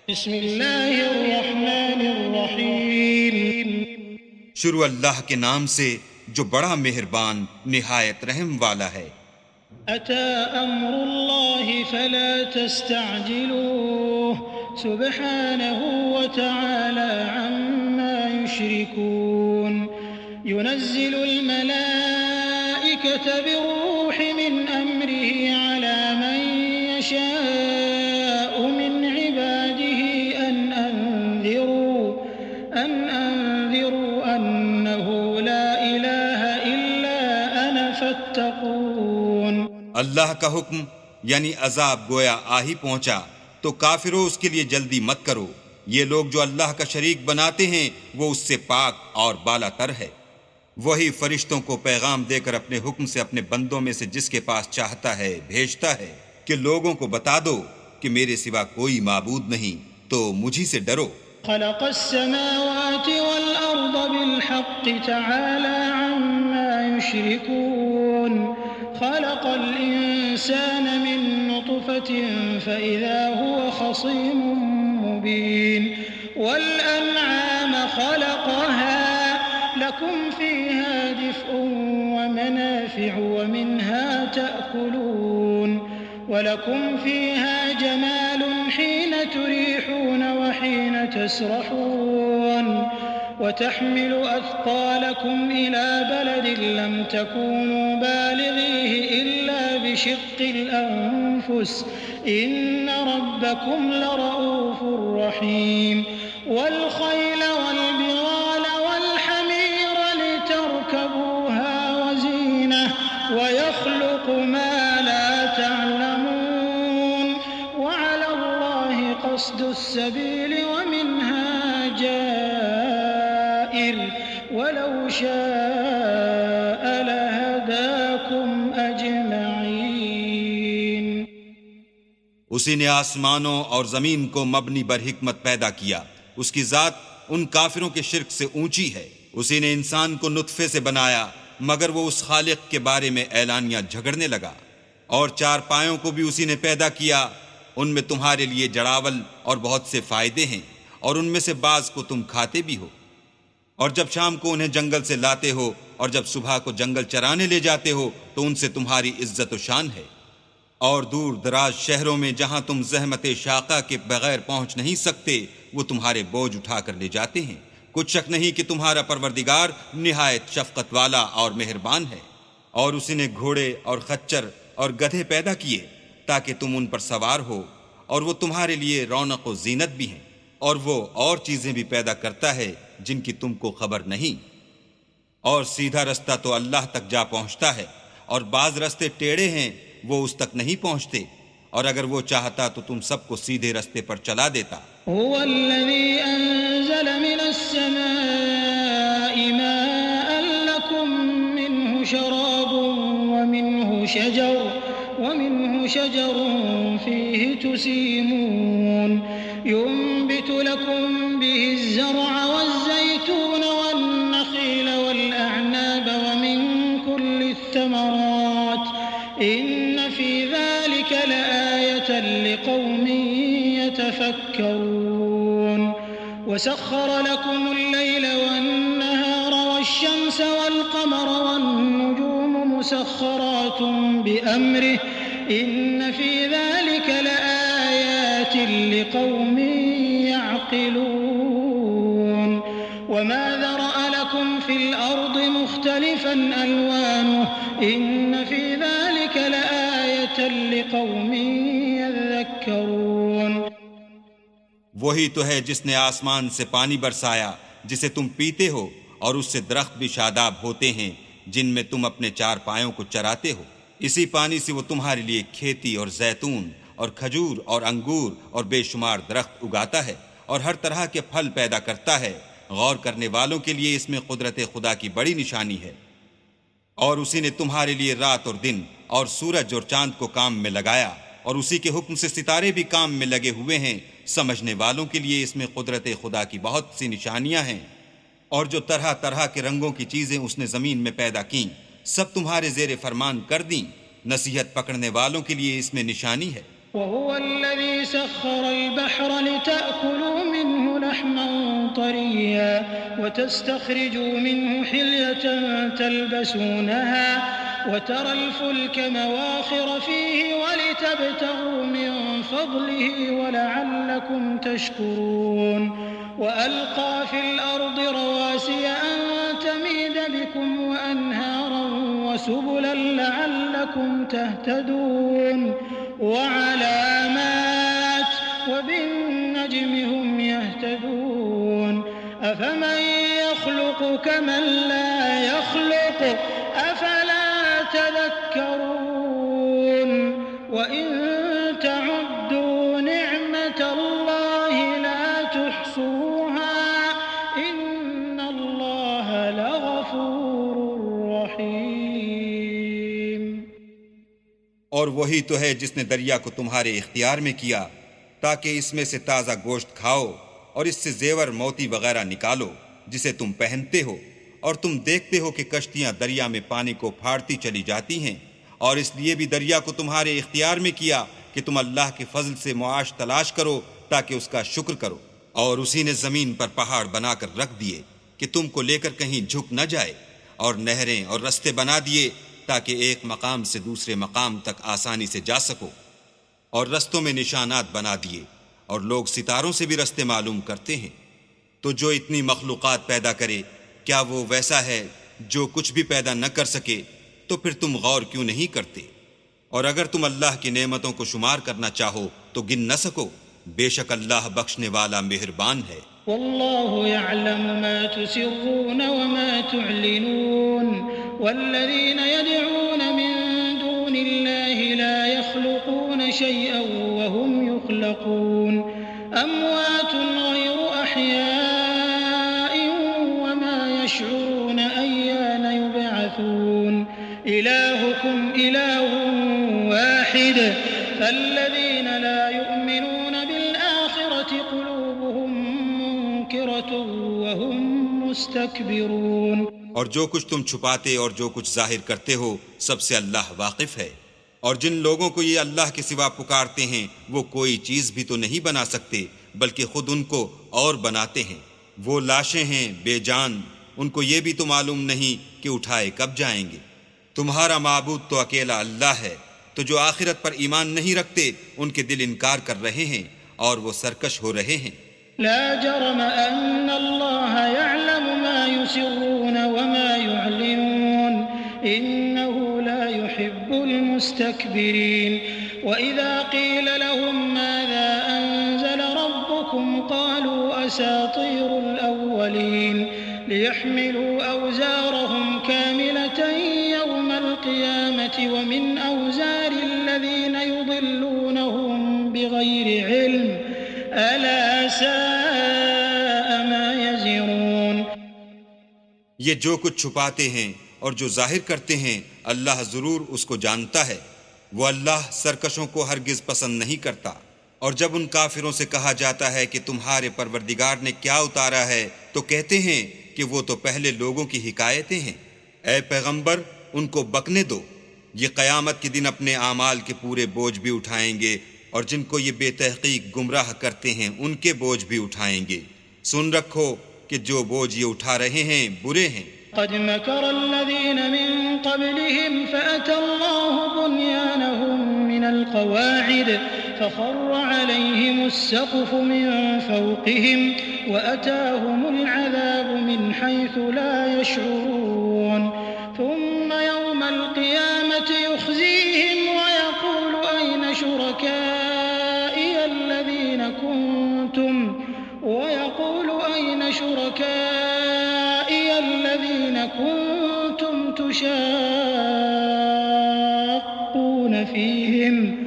بسم اللہ الرحمن الرحیم. شروع اللہ کے نام سے جو بڑا مہربان نہایت رحم والا ہے. أتى أمر الله فلا تستعجلوه سبحانه وتعالى عما يشركون. ينزل الملائكة بالروح من أمره على من يشاء من عباده أن أنذروا أنه لا إله إلا أنا فاتقون. اللہ کا حکم یعنی عذاب گویا آ ہی پہنچا تو کافروں اس کے لیے جلدی مت کرو. یہ لوگ جو اللہ کا شریک بناتے ہیں وہ اس سے پاک اور بالا تر ہے. وہی فرشتوں کو پیغام دے کر اپنے حکم سے اپنے بندوں میں سے جس کے پاس چاہتا ہے بھیجتا ہے کہ لوگوں کو بتا دو کہ میرے سوا کوئی معبود نہیں تو مجھی سے ڈرو. خلق السماوات والأرض بالحق تعالى عما يشركون. خلق الإنسان من نطفة فإذا هو خصيم مبين. والأنعام خلقها لكم فيها دفء ومنافع ومنها تأكلون. ولكم فيها جمال حين تريحون وحين تسرحون. وتحمل أثقالكم إلى بلد لم تكونوا بالغيه إلا بشق الأنفس إن ربكم لرؤوف رحيم. والخيل والبغال والحمير لتركبوها وزينة ويخلق ما لا تعلمون. وعلى الله قصد السبيل ومنها جائر ولو شاء لهداكم أجمعين. اسی نے آسمانوں اور زمین کو مبنی بر حکمت پیدا کیا. اس کی ذات ان کافروں کے شرک سے اونچی ہے. اسی نے انسان کو نطفے سے بنایا مگر وہ اس خالق کے بارے میں اعلانیہ جھگڑنے لگا. اور چار پایوں کو بھی اسی نے پیدا کیا. ان میں تمہارے لیے جڑاول اور بہت سے فائدے ہیں اور ان میں سے بعض کو تم کھاتے بھی ہو. اور جب شام کو انہیں جنگل سے لاتے ہو اور جب صبح کو جنگل چرانے لے جاتے ہو تو ان سے تمہاری عزت و شان ہے. اور دور دراز شہروں میں جہاں تم زحمت شاقہ کے بغیر پہنچ نہیں سکتے وہ تمہارے بوجھ اٹھا کر لے جاتے ہیں. کچھ شک نہیں کہ تمہارا پروردگار نہایت شفقت والا اور مہربان ہے. اور اسی نے گھوڑے اور خچر اور گدھے پیدا کیے تاکہ تم ان پر سوار ہو اور وہ تمہارے لیے رونق و زینت بھی ہیں. اور وہ اور چیزیں بھی پیدا کرتا ہے جن کی تم کو خبر نہیں. اور سیدھا رستہ تو اللہ تک جا پہنچتا ہے اور بعض رستے ٹیڑھے ہیں وہ اس تک نہیں پہنچتے. اور اگر وہ چاہتا تو تم سب کو سیدھے رستے پر چلا دیتا. هو الذي أنزل من السماء ماء لكم منه شراب ومنه شجر فيه تسيمون. ينبت لكم به الزرع والزيتون والنخيل والأعناب ومن كل الثمرات إن في ذلك لآية لقوم يتفكرون. وسخر لكم الليل والنهار والشمس والقمر والنجوم مسخرات بأمره إن في ذلك لآيات لقوم يعقلون. وما ذرأ لكم في الأرض مختلفا ألوانه إن في ذلك لآية لقوم يذكرون. وہی تو ہے جس نے آسمان سے پانی برسایا جسے تم پیتے ہو اور اس سے درخت بھی شاداب ہوتے ہیں جن میں تم اپنے چار پایوں کو چراتے ہو. اسی پانی سے وہ تمہارے لیے کھیتی اور زیتون اور کھجور اور انگور اور بے شمار درخت اگاتا ہے اور ہر طرح کے پھل پیدا کرتا ہے. غور کرنے والوں کے لیے اس میں قدرت خدا کی بڑی نشانی ہے. اور اسی نے تمہارے لیے رات اور دن اور سورج اور چاند کو کام میں لگایا اور اسی کے حکم سے ستارے بھی کام میں لگے ہوئے ہیں. سمجھنے والوں کے لیے اس میں قدرت خدا کی بہت سی نشانیاں ہیں. اور جو طرح طرح کے رنگوں کی چیزیں اس نے زمین میں پیدا کیں سب تمہارے زیر فرمان کر دیں. نصیحت پکڑنے والوں کے لیے اس میں نشانی ہے. وهو الذي سخر البحر لتأكلوا طريا وتستخرجوا منه حلية تلبسونها وترى الفلك مواخر فيه ولتبتغوا من فضله ولعلكم تشكرون وألقى في الأرض رواسي أن تميد بكم وأنهارا وسبلا لعلكم تهتدون وعلامات وبالنجم هم يهتدون أفمن يخلق كمن لا يخلق أفلا تذكرون وإن تعدوا نعمة الله لا تحصوها إن الله لغفور رحيم. اور وہی تو ہے جس نے دریا کو تمہارے اختیار میں کیا تاکہ اس میں سے تازہ گوشت کھاؤ اور اس سے زیور موتی وغیرہ نکالو جسے تم پہنتے ہو، اور تم دیکھتے ہو کہ کشتیاں دریا میں پانی کو پھاڑتی چلی جاتی ہیں، اور اس لیے بھی دریا کو تمہارے اختیار میں کیا کہ تم اللہ کے فضل سے معاش تلاش کرو تاکہ اس کا شکر کرو. اور اسی نے زمین پر پہاڑ بنا کر رکھ دیے کہ تم کو لے کر کہیں جھک نہ جائے، اور نہریں اور رستے بنا دیے تاکہ ایک مقام سے دوسرے مقام تک آسانی سے جا سکو، اور رستوں میں نشانات بنا دیے، اور لوگ ستاروں سے بھی رستے معلوم کرتے ہیں. تو جو اتنی مخلوقات پیدا کرے کیا وہ ویسا ہے جو کچھ بھی پیدا نہ کر سکے؟ تو پھر تم غور کیوں نہیں کرتے؟ اور اگر تم اللہ کی نعمتوں کو شمار کرنا چاہو تو گن نہ سکو. بے شک اللہ بخشنے والا مہربان ہے. والله يعلم ما تسرون وما تعلنون والذين يدعون من دون الله لا يخلقون شيئا وهم يخلقون أموات غير أحياء وما يشعرون أيان يبعثون إلهكم إله واحد فالذين لا يؤمنون بالآخرة قلوبهم منكرة وهم مستكبرون. اور جو کچھ تم چھپاتے اور جو کچھ ظاہر کرتے ہو سب سے اللہ واقف ہے. اور جن لوگوں کو یہ اللہ کے سوا پکارتے ہیں وہ کوئی چیز بھی تو نہیں بنا سکتے بلکہ خود ان کو اور بناتے ہیں. وہ لاشیں ہیں بے جان، ان کو یہ بھی تو معلوم نہیں کہ اٹھائے کب جائیں گے. تمہارا معبود تو اکیلا اللہ ہے. تو جو آخرت پر ایمان نہیں رکھتے ان کے دل انکار کر رہے ہیں اور وہ سرکش ہو رہے ہیں. لا جرم أن الله يعلم ما يسرون وما يعلنون إنه لا يحب المستكبرين. وإذا قيل لهم ماذا أنزل ربكم قالوا أساطير الأولين ليحملوا أوزارهم كاملة يوم القيامة ومن أوزار الذين يضلونهم بغير علم ألا ساء ما يزرون. یہ جو کچھ چھپاتے ہیں اور جو ظاہر کرتے ہیں اللہ ضرور اس کو جانتا ہے. وہ اللہ سرکشوں کو ہرگز پسند نہیں کرتا. اور جب ان کافروں سے کہا جاتا ہے کہ تمہارے پروردگار نے کیا اتارا ہے تو کہتے ہیں کہ وہ تو پہلے لوگوں کی حکایتیں ہیں. اے پیغمبر ان کو بکنے دو، یہ قیامت کے دن اپنے اعمال کے پورے بوجھ بھی اٹھائیں گے، اور جن کو یہ بے تحقیق گمراہ کرتے ہیں ان کے بوجھ بھی اٹھائیں گے. سن رکھو کہ جو بوجھ یہ اٹھا رہے ہیں برے ہیں. قد مكر الذين من قبلهم فأتى الله بنيانهم من القواعد فخر عليهم السقف من فوقهم وأتاهم العذاب من حيث لا يشعرون. ثم يوم القيامة يخزيهم ويقول أين شركائي الذين كنتم تشاقون فيهم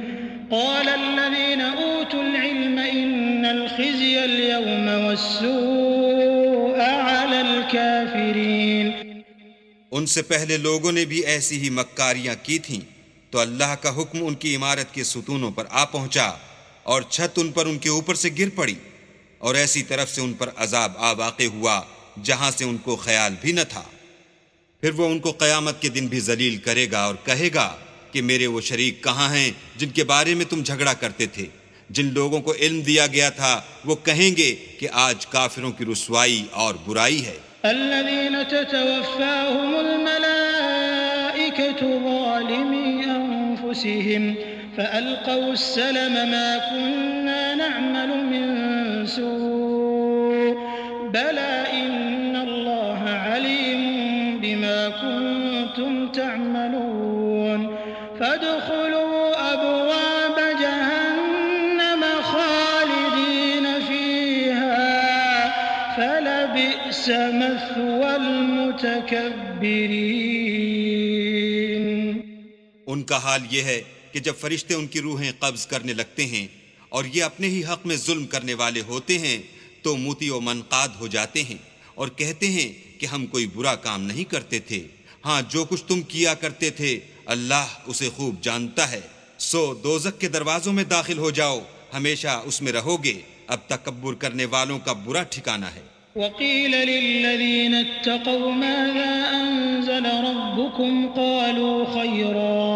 قال الذين أوتوا العلم إن الخزي اليوم والسوء على الكافرين. ان سے پہلے لوگوں نے بھی ایسی ہی مکاریاں کی تھیں تو اللہ کا حکم ان کی عمارت کے ستونوں پر آ پہنچا اور چھت ان پر ان کے اوپر سے گر پڑی، اور ایسی طرف سے ان پر عذاب آ واقع ہوا جہاں سے ان کو خیال بھی نہ تھا. پھر وہ ان کو قیامت کے دن بھی ذلیل کرے گا اور کہے گا کہ میرے وہ شریک کہاں ہیں جن کے بارے میں تم جھگڑا کرتے تھے، جن لوگوں کو علم دیا گیا تھا وہ کہیں گے کہ آج کافروں کی رسوائی اور برائی ہے۔ الذين تتوفاهم الملائكة ظالمي أنفسهم فألقوا السلم ما كنا نعمل من سوء بلى إن الله عليم بما كنتم تعملون فادخلوا أبواب جهنم خالدين فيها فلبئس مثوى المتكبرين۔ ان کا حال یہ ہے کہ جب فرشتے ان کی روحیں قبض کرنے لگتے ہیں اور یہ اپنے ہی حق میں ظلم کرنے والے ہوتے ہیں تو موتی و منقاد ہو جاتے ہیں اور کہتے ہیں کہ ہم کوئی برا کام نہیں کرتے تھے، ہاں جو کچھ تم کیا کرتے تھے اللہ اسے خوب جانتا ہے، سو دوزخ کے دروازوں میں داخل ہو جاؤ، ہمیشہ اس میں رہو گے، اب تکبر کرنے والوں کا برا ٹھکانہ ہے۔ وقيل للذين اتقوا ماذا أنزل ربكم قالوا خيرا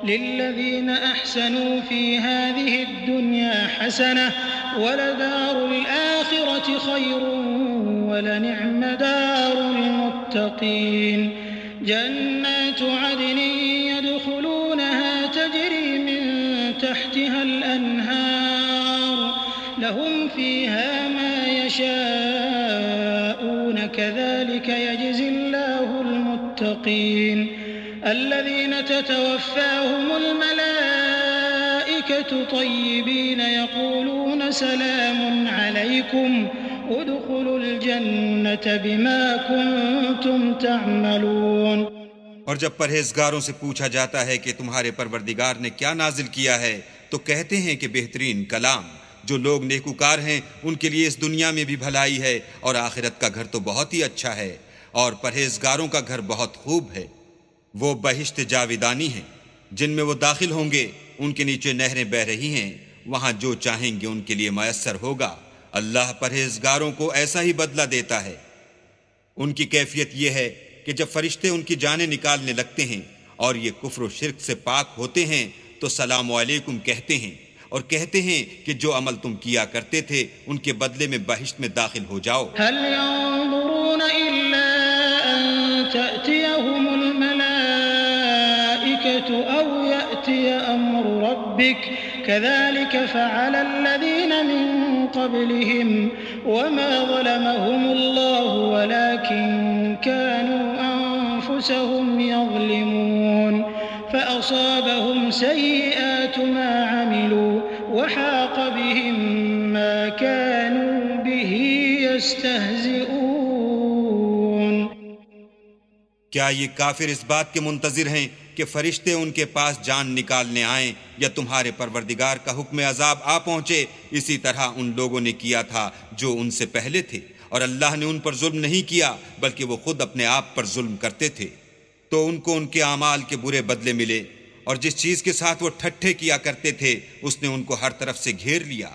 للذين أحسنوا في هذه الدنيا حسنة ولدار الآخرة خير ولنعم دار المتقين جنات عدن يدخلونها تجري من تحتها الأنهار لهم فيها ما يشاءون كذلك يجزي الله المتقين الذين تتوفاهم الملائكة طيبين يقولون سلام عليكم ادخلوا الجنة بما كنتم تعملون۔ اور جب پرہیزگاروں سے پوچھا جاتا ہے کہ تمہارے پروردگار نے کیا نازل کیا ہے تو کہتے ہیں کہ بہترین کلام، جو لوگ نیکوکار ہیں ان کے لیے اس دنیا میں بھی بھلائی ہے اور آخرت کا گھر تو بہت ہی اچھا ہے، اور پرہیزگاروں کا گھر بہت خوب ہے، وہ بہشت جاویدانی ہیں جن میں وہ داخل ہوں گے، ان کے نیچے نہریں بہہ رہی ہیں، وہاں جو چاہیں گے ان کے لیے میسر ہوگا، اللہ پرہیزگاروں کو ایسا ہی بدلہ دیتا ہے۔ ان کی کیفیت یہ ہے کہ جب فرشتے ان کی جانیں نکالنے لگتے ہیں اور یہ کفر و شرک سے پاک ہوتے ہیں تو سلام علیکم کہتے ہیں اور کہتے ہیں کہ جو عمل تم کیا کرتے تھے ان کے بدلے میں بہشت میں داخل ہو جاؤ۔ هل ينظرون إلا أن تأتيهم الملائكة أو يأتي أمر ربك كذلك فعل الذين من قبلهم وما ظلمهم الله ولكن كانوا أنفسهم يظلمون فأصابهم سيئات ما عملوا وحاق بهم ما كانوا به يستهزئون۔ کیا یہ کافر اس بات کے منتظر ہیں کہ فرشتے ان کے پاس جان نکالنے آئیں یا تمہارے پروردگار کا حکم عذاب آ پہنچے؟ اسی طرح ان لوگوں نے کیا تھا جو ان سے پہلے تھے، اور اللہ نے ان پر ظلم نہیں کیا بلکہ وہ خود اپنے آپ پر ظلم کرتے تھے، تو ان کو ان کے اعمال کے برے بدلے ملے، اور جس چیز کے ساتھ وہ ٹھٹھے کیا کرتے تھے اس نے ان کو ہر طرف سے گھیر لیا۔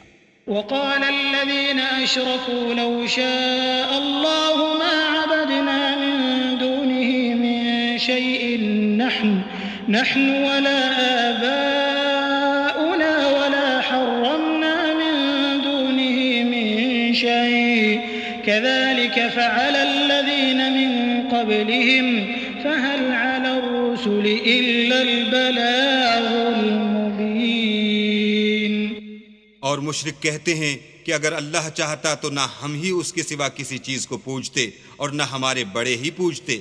وقال الذين أشركوا لو شاء الله ما عبدنا من دونه من شيء نحن ولا آباؤنا ولا حرمنا من دونه من شيء كذلك فعل الذين من قبلهم فهل على الرسل إلا البلاغ المبين۔ اور مشرک کہتے ہیں کہ اگر اللہ چاہتا تو نہ ہم ہی اس کے سوا کسی چیز کو پوجتے اور نہ ہمارے بڑے ہی پوجتے،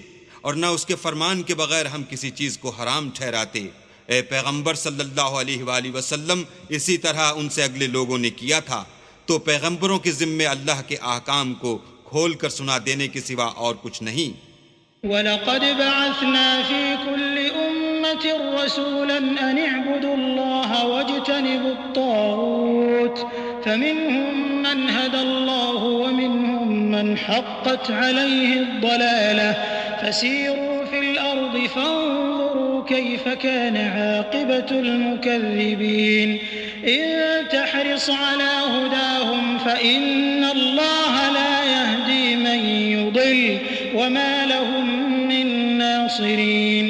اور نہ اس کے فرمان کے بغیر ہم کسی چیز کو حرام ٹھہراتے۔ اے پیغمبر صلی اللہ علیہ وآلہ وسلم، اسی طرح ان سے اگلے لوگوں نے کیا تھا، تو پیغمبروں کے ذمے اللہ کے احکام کو کھول کر سنا دینے کے سوا اور کچھ نہیں۔ وَلَقَدْ بَعَثْنَا فِي كُلِّ أُمَّةٍ رَّسُولًا أَنِ اعْبُدُوا اللَّهَ وَاجْتَنِبُوا الطَّاغُوتَ فَمِنْهُمْ مَنْ هَدَى اللَّهُ وَمِنْهُمْ مَنْ حَقَّتْ عَلَيْهِ الضَّلَالَةُ فَسِيرُوا فِي الْأَرْضِ فَانظُرُوا كَيْفَ كَانَ عَاقِبَةُ الْمُكَذِّبِينَ إِن تَحْرِصْ عَلَى هُدَاهُمْ فَإِنَّ اللَّهَ لَا يَهْدِي مَن يُضِلُّ وَمَا لَهُم مِّن نَّاصِرِينَ۔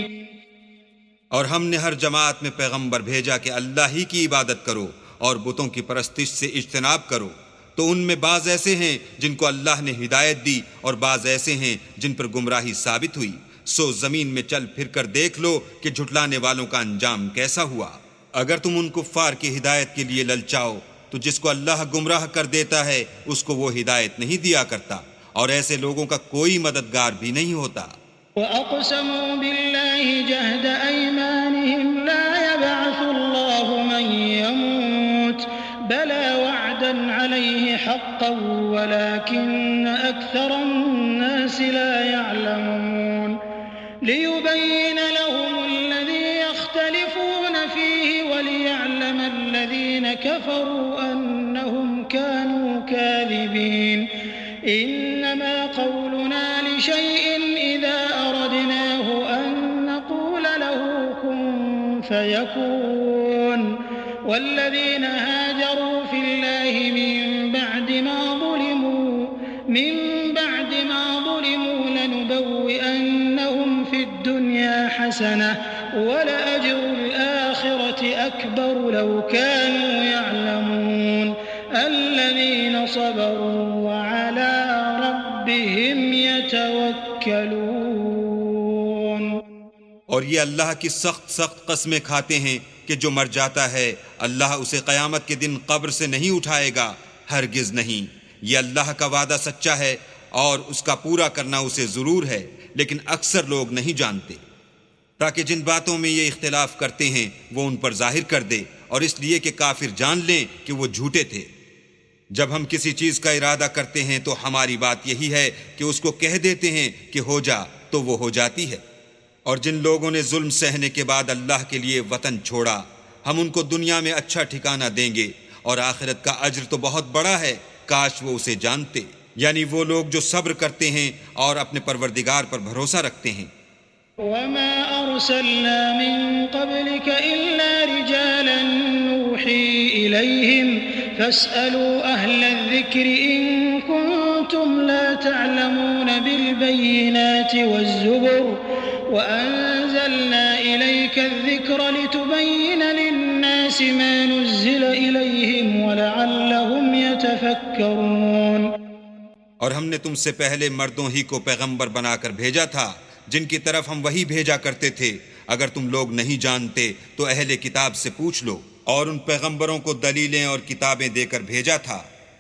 اور ہم نے ہر جماعت میں پیغمبر بھیجا کہ اللہ ہی کی عبادت کرو اور بتوں کی پرستش سے اجتناب کرو، تو ان میں بعض ایسے ہیں جن کو اللہ نے ہدایت دی اور بعض ایسے ہیں جن پر گمراہی ثابت ہوئی۔ سو زمین میں چل پھر کر دیکھ لو کہ جھٹلانے والوں کا انجام کیسا ہوا۔ اگر تم ان کفار کی ہدایت کے لیے للچاؤ تو جس کو اللہ گمراہ کر دیتا ہے اس کو وہ ہدایت نہیں دیا کرتا، اور ایسے لوگوں کا کوئی مددگار بھی نہیں ہوتا۔ وَأَقْسَمُوا بِاللَّهِ جَهْدَ أَيْمَانِهِمْ لَا يَبْعَثُ اللَّهُ مَن يَمُوتُ بَلَىٰ وَعْدًا عَلَيْهِ حَقًّا وَلَٰكِنَّ أَكْثَرَ النَّاسِ لَا يَعْلَمُونَ لِيُبَيِّنَ لَهُمُ الَّذِي يَخْتَلِفُونَ فِيهِ وَلِيَعْلَمَ الَّذِينَ كَفَرُوا أَنَّهُمْ كَانُوا كَاذِبِينَ إِنَّمَا قَوْلُنَا لِشَيْءٍ إِذَا أَرَدْنَاهُ أَن نَّقُولَ لَهُ كُن فَيَكُونُ وَالَّذِينَ هَاجَرُوا فِي اللَّهِ مِن بَعْدِ مَا ظُلِمُوا لَنُبَوِّئَنَّهُمْ فِي الدُّنْيَا حَسَنَةً وَلَأَجْرُ الْآخِرَةِ أَكْبَرُ لَوْ كَانُوا يَعْلَمُونَ الَّذِينَ صَبَرُوا وَعَلَىٰ رَبِّهِمْ يَتَوَكَّلُونَ۔ اور یہ اللہ کی سخت قسمیں کھاتے ہیں کہ جو مر جاتا ہے اللہ اسے قیامت کے دن قبر سے نہیں اٹھائے گا، ہرگز نہیں۔ یہ اللہ کا وعدہ سچا ہے اور اس کا پورا کرنا اسے ضرور ہے، لیکن اکثر لوگ نہیں جانتے، تاکہ جن باتوں میں یہ اختلاف کرتے ہیں وہ ان پر ظاہر کر دے، اور اس لیے کہ کافر جان لیں کہ وہ جھوٹے تھے۔ جب ہم کسی چیز کا ارادہ کرتے ہیں تو ہماری بات یہی ہے کہ اس کو کہہ دیتے ہیں کہ ہو جا، تو وہ ہو جاتی ہے۔ اور جن لوگوں نے ظلم سہنے کے بعد اللہ کے لیے وطن چھوڑا، ہم ان کو دنیا میں اچھا ٹھکانہ دیں گے، اور آخرت کا اجر تو بہت بڑا ہے، کاش وہ اسے جانتے۔ یعنی وہ لوگ جو صبر کرتے ہیں اور اپنے پروردگار پر بھروسہ رکھتے ہیں۔ وَمَا أَرْسَلْنَا مِن قَبْلِكَ إِلَّا رِجَالًا نُّوحِي إِلَيْهِمْ فَاسْأَلُوا أَهْلَ الذِّكْرِ إِن كُنتُمْ لَا تَعْلَمُونَ بِالْبَيِّنَاتِ وَالزُّبُرِ وَأَنزَلْنَا إِلَيْكَ الذِّكْرَ لِتُبَيِّنَ لِلنَّاسِ مَا نُزِّلَ إِلَيْهِمْ وَلَعَلَّهُمْ يَتَفَكَّرُونَ۔ اور ہم نے تم سے پہلے مردوں ہی کو پیغمبر بنا کر بھیجا تھا جن کی طرف ہم وہی بھیجا کرتے تھے۔ اگر تم لوگ نہیں جانتے تو اہل کتاب سے پوچھ لو، اور ان پیغمبروں کو دلیلیں اور کتابیں دے کر بھیجا تھا،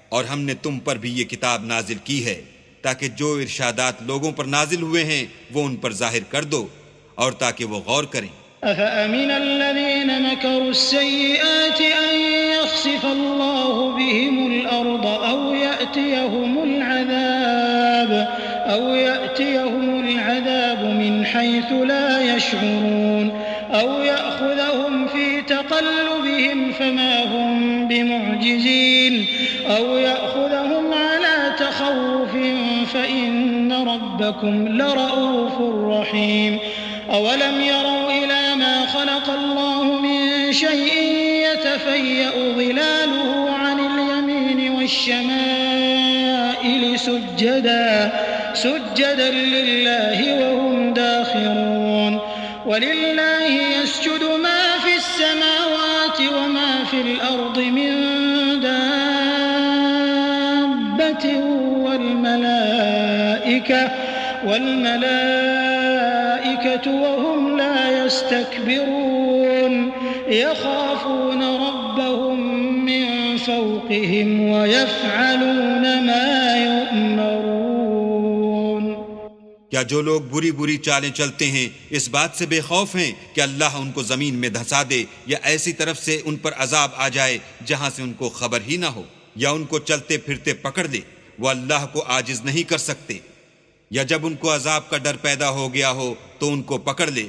اور ہم نے تم پر بھی یہ کتاب نازل کی ہے تاکہ جو ارشادات لوگوں پر نازل ہوئے ہیں وہ ان پر ظاہر کر دو، اور تاکہ وہ غور کریں۔ أَفَأَمِنَ الَّذِينَ مَكَرُوا السَّيِّئَاتِ أَن يَخْسِفَ اللَّهُ بِهِمُ الْأَرْضَ أَوْ يَأْتِيَهُمُ الْعَذَابُ مِنْ حَيْثُ لَا يَشْعُرُونَ أَوْ يَأْخُذَهُمْ فِي تَقَلُّبِهِمْ فَمَا هُمْ بِمُعْجِزِينَ أَوْ يَأْخُذَهُمْ عَلَىٰ تَخَوُّفٍ فَإِنَّ رَبَّكُمْ لَرَءُوفٌ رَّحِيمٌ أَوَلَمْ يَرَوْا إِلَىٰ مَا خَلَقَ اللَّهُ مِن شَيْءٍ يَتَفَيَّأُ ظِلَالُهُ عَنِ الْيَمِينِ وَالشَّمَائِلِ سُجَّدًا لِّلَّهِ وَهُمْ دَاخِرُونَ وَلِلَّهِ يَسْجُدُ مَا فِي السَّمَاوَاتِ وَمَا فِي الْأَرْضِ مِن دَابَّةٍ وَالْمَلَائِكَةُ وَهُمْ لَا يَسْتَكْبِرُونَ يَخَافُونَ رَبَّهُم مِّن فَوْقِهِمْ وَيَفْعَلُونَ مَا يُؤْمَرُونَ۔ کیا جو لوگ بری چالیں چلتے ہیں اس بات سے بے خوف ہیں کہ اللہ ان کو زمین میں دھسا دے، یا ایسی طرف سے ان پر عذاب آ جائے جہاں سے ان کو خبر ہی نہ ہو، یا ان کو چلتے پھرتے پکڑ لے؟ وہ اللہ کو عاجز نہیں کر سکتے۔ یا جب ان کو عذاب کا ڈر پیدا ہو گیا ہو تو ان کو پکڑ لے۔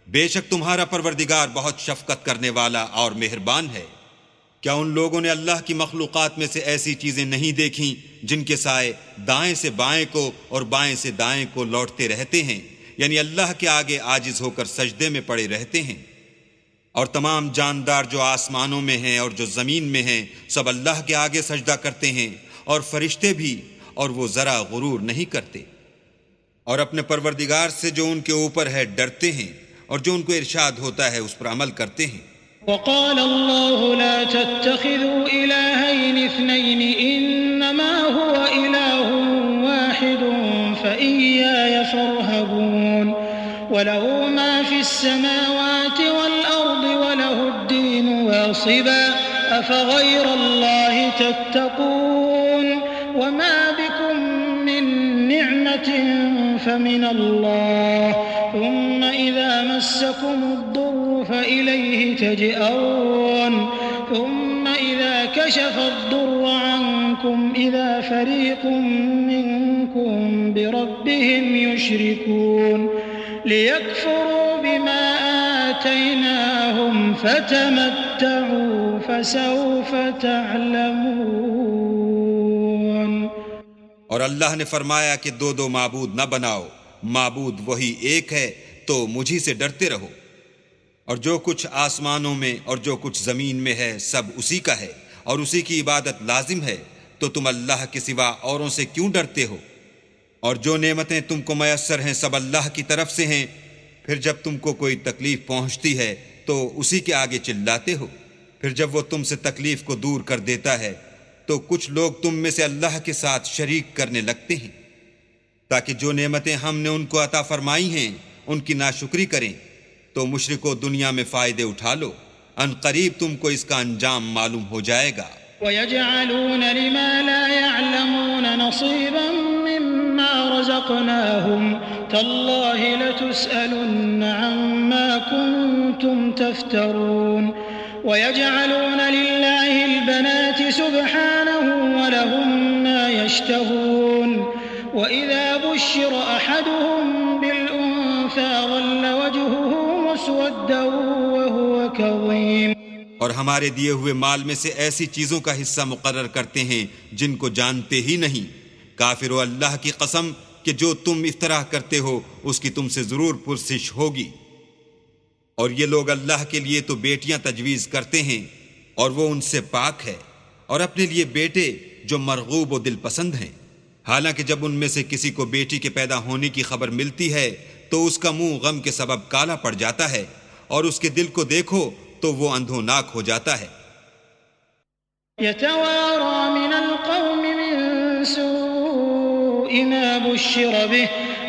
بے شک تمہارا پروردگار بہت شفقت کرنے والا اور مہربان ہے۔ کیا ان لوگوں نے اللہ کی مخلوقات میں سے ایسی چیزیں نہیں دیکھیں جن کے سائے دائیں سے بائیں کو اور بائیں سے دائیں کو لوٹتے رہتے ہیں، یعنی اللہ کے آگے عاجز ہو کر سجدے میں پڑے رہتے ہیں؟ اور تمام جاندار جو آسمانوں میں ہیں اور جو زمین میں ہیں سب اللہ کے آگے سجدہ کرتے ہیں، اور فرشتے بھی، اور وہ ذرا غرور نہیں کرتے، اور اپنے پروردگار سے جو ان کے اوپر ہے ڈرتے ہیں، اور جو ان کو ارشاد ہوتا ہے اس پر عمل کرتے ہیں۔ وقال الله لا تتخذوا إلهين اثنين إنما هو إله واحد فإياي فارهبون وله ما في السماوات والأرض وله الدين واصبا أفغير الله تتقون وما بكم من نعمة فمن الله ثم إذا مسكم الضر فإليه تجئرون ثم إذا كشف الضر عنكم إذا فريق منكم بربهم يشركون ليكفروا بما آتيناهم فتمتعوا فسوف تعلمون. اور اللہ نے فرمایا کہ دو دو معبود نہ بناؤ، معبود وہی ایک ہے، تو مجھی سے ڈرتے رہو. اور جو کچھ آسمانوں میں اور جو کچھ زمین میں ہے سب اسی کا ہے اور اسی کی عبادت لازم ہے، تو تم اللہ کے سوا اوروں سے کیوں ڈرتے ہو؟ اور جو نعمتیں تم کو میسر ہیں سب اللہ کی طرف سے ہیں. پھر جب تم کو کوئی تکلیف پہنچتی ہے تو اسی کے آگے چلاتے ہو. پھر جب وہ تم سے تکلیف کو دور کر دیتا ہے تو کچھ لوگ تم میں سے اللہ کے ساتھ شریک کرنے لگتے ہیں تاکہ جو نعمتیں ہم نے ان کو عطا فرمائی ہیں ان کی ناشکری کریں. تو مشرکو دنیا میں فائدے اٹھا لو، ان قریب تم کو اس کا انجام معلوم ہو جائے گا. وَيَجْعَلُونَ لِمَا لَا يَعْلَمُونَ نَصِيبًا مِّمَّا رَزَقْنَاهُمْ تَاللَّهِ لَتُسْأَلُنَّ عَمَّا كُنتُمْ تَفْتَرُونَ. وَيَجْعَلُونَ لِلَّهِ الْبَنَاتِ سُبْحَانَهُ وَلَهُم مَّا يَشْتَهُونَ. وَإِذَا بُشِّرَ أَحَدُهُم بِالْأُنثَىٰ ظَلَّ وَجْهُهُ مُسْوَدًّا وَهُوَ كَظِيمٌ. اور ہمارے دیے ہوئے مال میں سے ایسی چیزوں کا حصہ مقرر کرتے ہیں جن کو جانتے ہی نہیں. کافرو اللہ کی قسم کہ جو تم افتراء کرتے ہو اس کی تم سے ضرور پرسش ہوگی. اور یہ لوگ اللہ کے لیے تو بیٹیاں تجویز کرتے ہیں اور وہ ان سے پاک ہے، اور اپنے لیے بیٹے جو مرغوب و دل پسند ہیں. حالانکہ جب ان میں سے کسی کو بیٹی کے پیدا ہونے کی خبر ملتی ہے تو اس کا منہ غم کے سبب کالا پڑ جاتا ہے، اور اس کے دل کو دیکھو تو وہ اندھوناک ہو جاتا ہے. يتوارى من القوم من سوء ما بشر به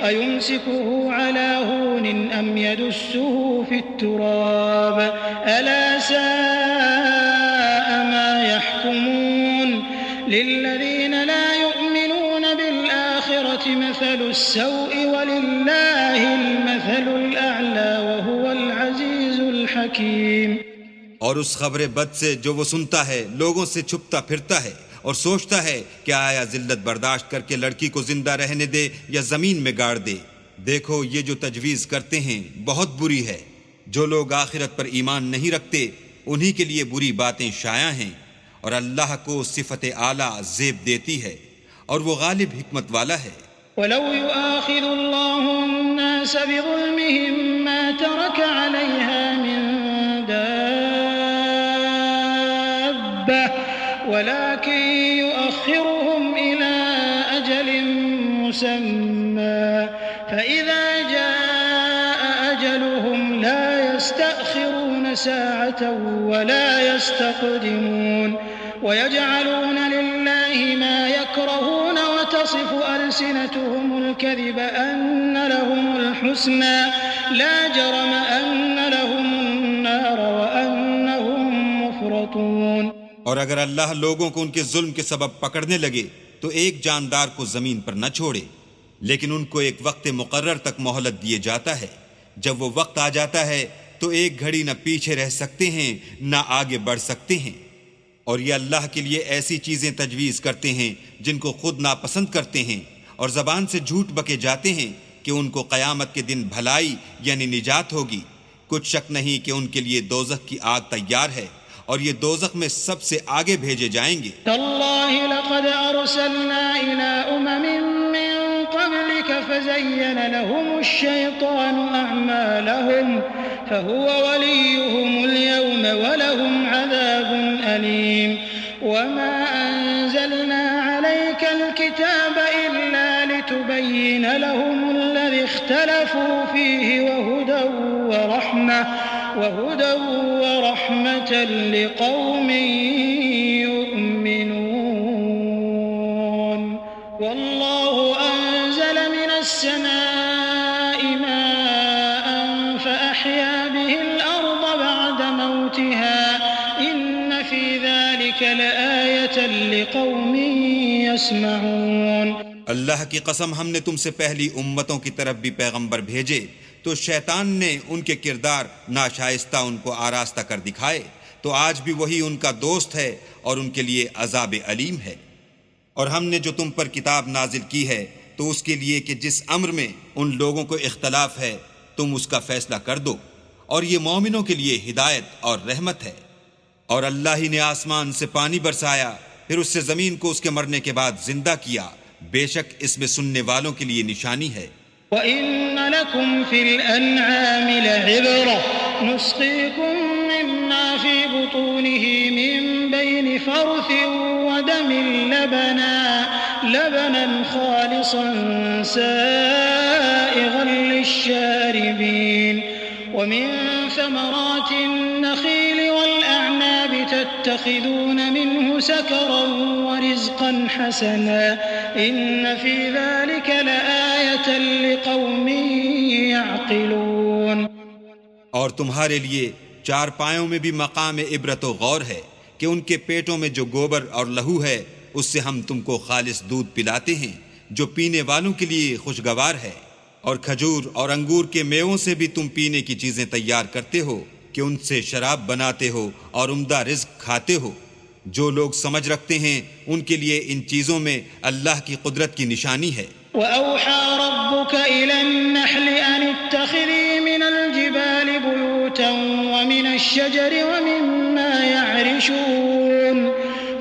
أيمسكه على هون أم يدسه في التراب ألا ساء ما يحكمون. للذين لا يؤمنون بالآخرة مثل السوء ولله المثل الأعلى وهو العزيز الحكيم. اور اس خبر بد سے جو وہ سنتا ہے لوگوں سے چھپتا پھرتا ہے اور سوچتا ہے کہ آیا ذلت برداشت کر کے لڑکی کو زندہ رہنے دے یا زمین میں گاڑ دے. دیکھو یہ جو تجویز کرتے ہیں بہت بری ہے. جو لوگ آخرت پر ایمان نہیں رکھتے انہی کے لیے بری باتیں شائع ہیں، اور اللہ کو صفت اعلیٰ زیب دیتی ہے اور وہ غالب حکمت والا ہے. ولو يؤاخذ الله الناس بظلمهم ما ترك عليها من دابة ولكن يؤخرهم إلى أجل مسمى فإذا جاء أجلهم لا يستأخرون ساعة ولا يستقدمون. ويجعلون لله ما يكرهون وتصف ألسنتهم الكذب أن لهم الحسنى لا جرم أن لهم النار وأنهم مفرطون. اور اگر اللہ لوگوں کو ان کے ظلم کے سبب پکڑنے لگے تو ایک جاندار کو زمین پر نہ چھوڑے، لیکن ان کو ایک وقت مقرر تک مہلت دیے جاتا ہے. جب وہ وقت آ جاتا ہے تو ایک گھڑی نہ پیچھے رہ سکتے ہیں نہ آگے بڑھ سکتے ہیں. اور یہ اللہ کے لیے ایسی چیزیں تجویز کرتے ہیں جن کو خود ناپسند کرتے ہیں، اور زبان سے جھوٹ بکے جاتے ہیں کہ ان کو قیامت کے دن بھلائی یعنی نجات ہوگی. کچھ شک نہیں کہ ان کے لیے دوزخ کی آگ تیار ہے، اور یہ دوزخ میں سب سے آگے بھیجے جائیں گے. تاللہ لقد ارسلنا الى امم من قبلك فزين لهم الشيطان اعمالهم فهو وليهم اليوم ولهم عذاب أليم. وما أنزلنا عليك الكتاب إلا لتبين لهم الذي اختلفوا فيه وهدى وهدى ورحمة لقوم يؤمنون والله أنزل من السماء ماء فأحيا به الأرض بعد موتها إن في ذلك لآية لقوم يسمعون اللہ کی قسم ہم نے تم سے پہلی امتوں کی طرف بھی پیغمبر بھیجے تو شیطان نے ان کے کردار ناشائستہ ان کو آراستہ کر دکھائے، تو آج بھی وہی ان کا دوست ہے اور ان کے لیے عذاب علیم ہے۔ اور ہم نے جو تم پر کتاب نازل کی ہے تو اس کے لیے کہ جس امر میں ان لوگوں کو اختلاف ہے تم اس کا فیصلہ کر دو، اور یہ مومنوں کے لیے ہدایت اور رحمت ہے۔ اور اللہ ہی نے آسمان سے پانی برسایا، پھر اس سے زمین کو اس کے مرنے کے بعد زندہ کیا، بے شک اس میں سننے والوں کے لیے نشانی ہے۔ وَإِنَّ لَكُمْ فِي الْأَنْعَامِ لَعِبْرَةً نُسْقِيكُم مِّمَّا فِي بُطُونِهِ مِن بَيْنِ فَرْثٍ وَدَمٍ لَبَنًا خَالِصًا سَائِغًا لِّلشَّارِبِينَ وَمِن ثَمَرَاتِ النَّخِيلِ وَالْأَعْنَابِ تَتَّخِذُونَ مِنْهُ سَكَرًا وَرِزْقًا حَسَنًا إِنَّ فِي ذَلِكَ لَآيَةً لِقَوْمٍ يَعْقِلُونَ اور تمہارے لیے چار پایوں میں بھی مقام عبرت و غور ہے کہ ان کے پیٹوں میں جو گوبر اور لہو ہے اس سے ہم تم کو خالص دودھ پلاتے ہیں جو پینے والوں کے لیے خوشگوار ہے، اور کھجور اور انگور کے میووں سے بھی تم پینے کی چیزیں تیار کرتے ہو کہ ان سے شراب بناتے ہو اور عمدہ رزق کھاتے ہو۔ جو لوگ سمجھ رکھتے ہیں ان کے لیے ان چیزوں میں اللہ کی قدرت کی نشانی ہے۔ وَأَوْحَى رَبُّكَ إِلَى النَّحْلِ أَنِ اتَّخِذِي مِنَ الْجِبَالِ بُيُوتًا وَمِنَ الشَّجَرِ وَمِمَّا يَعْرِشُونَ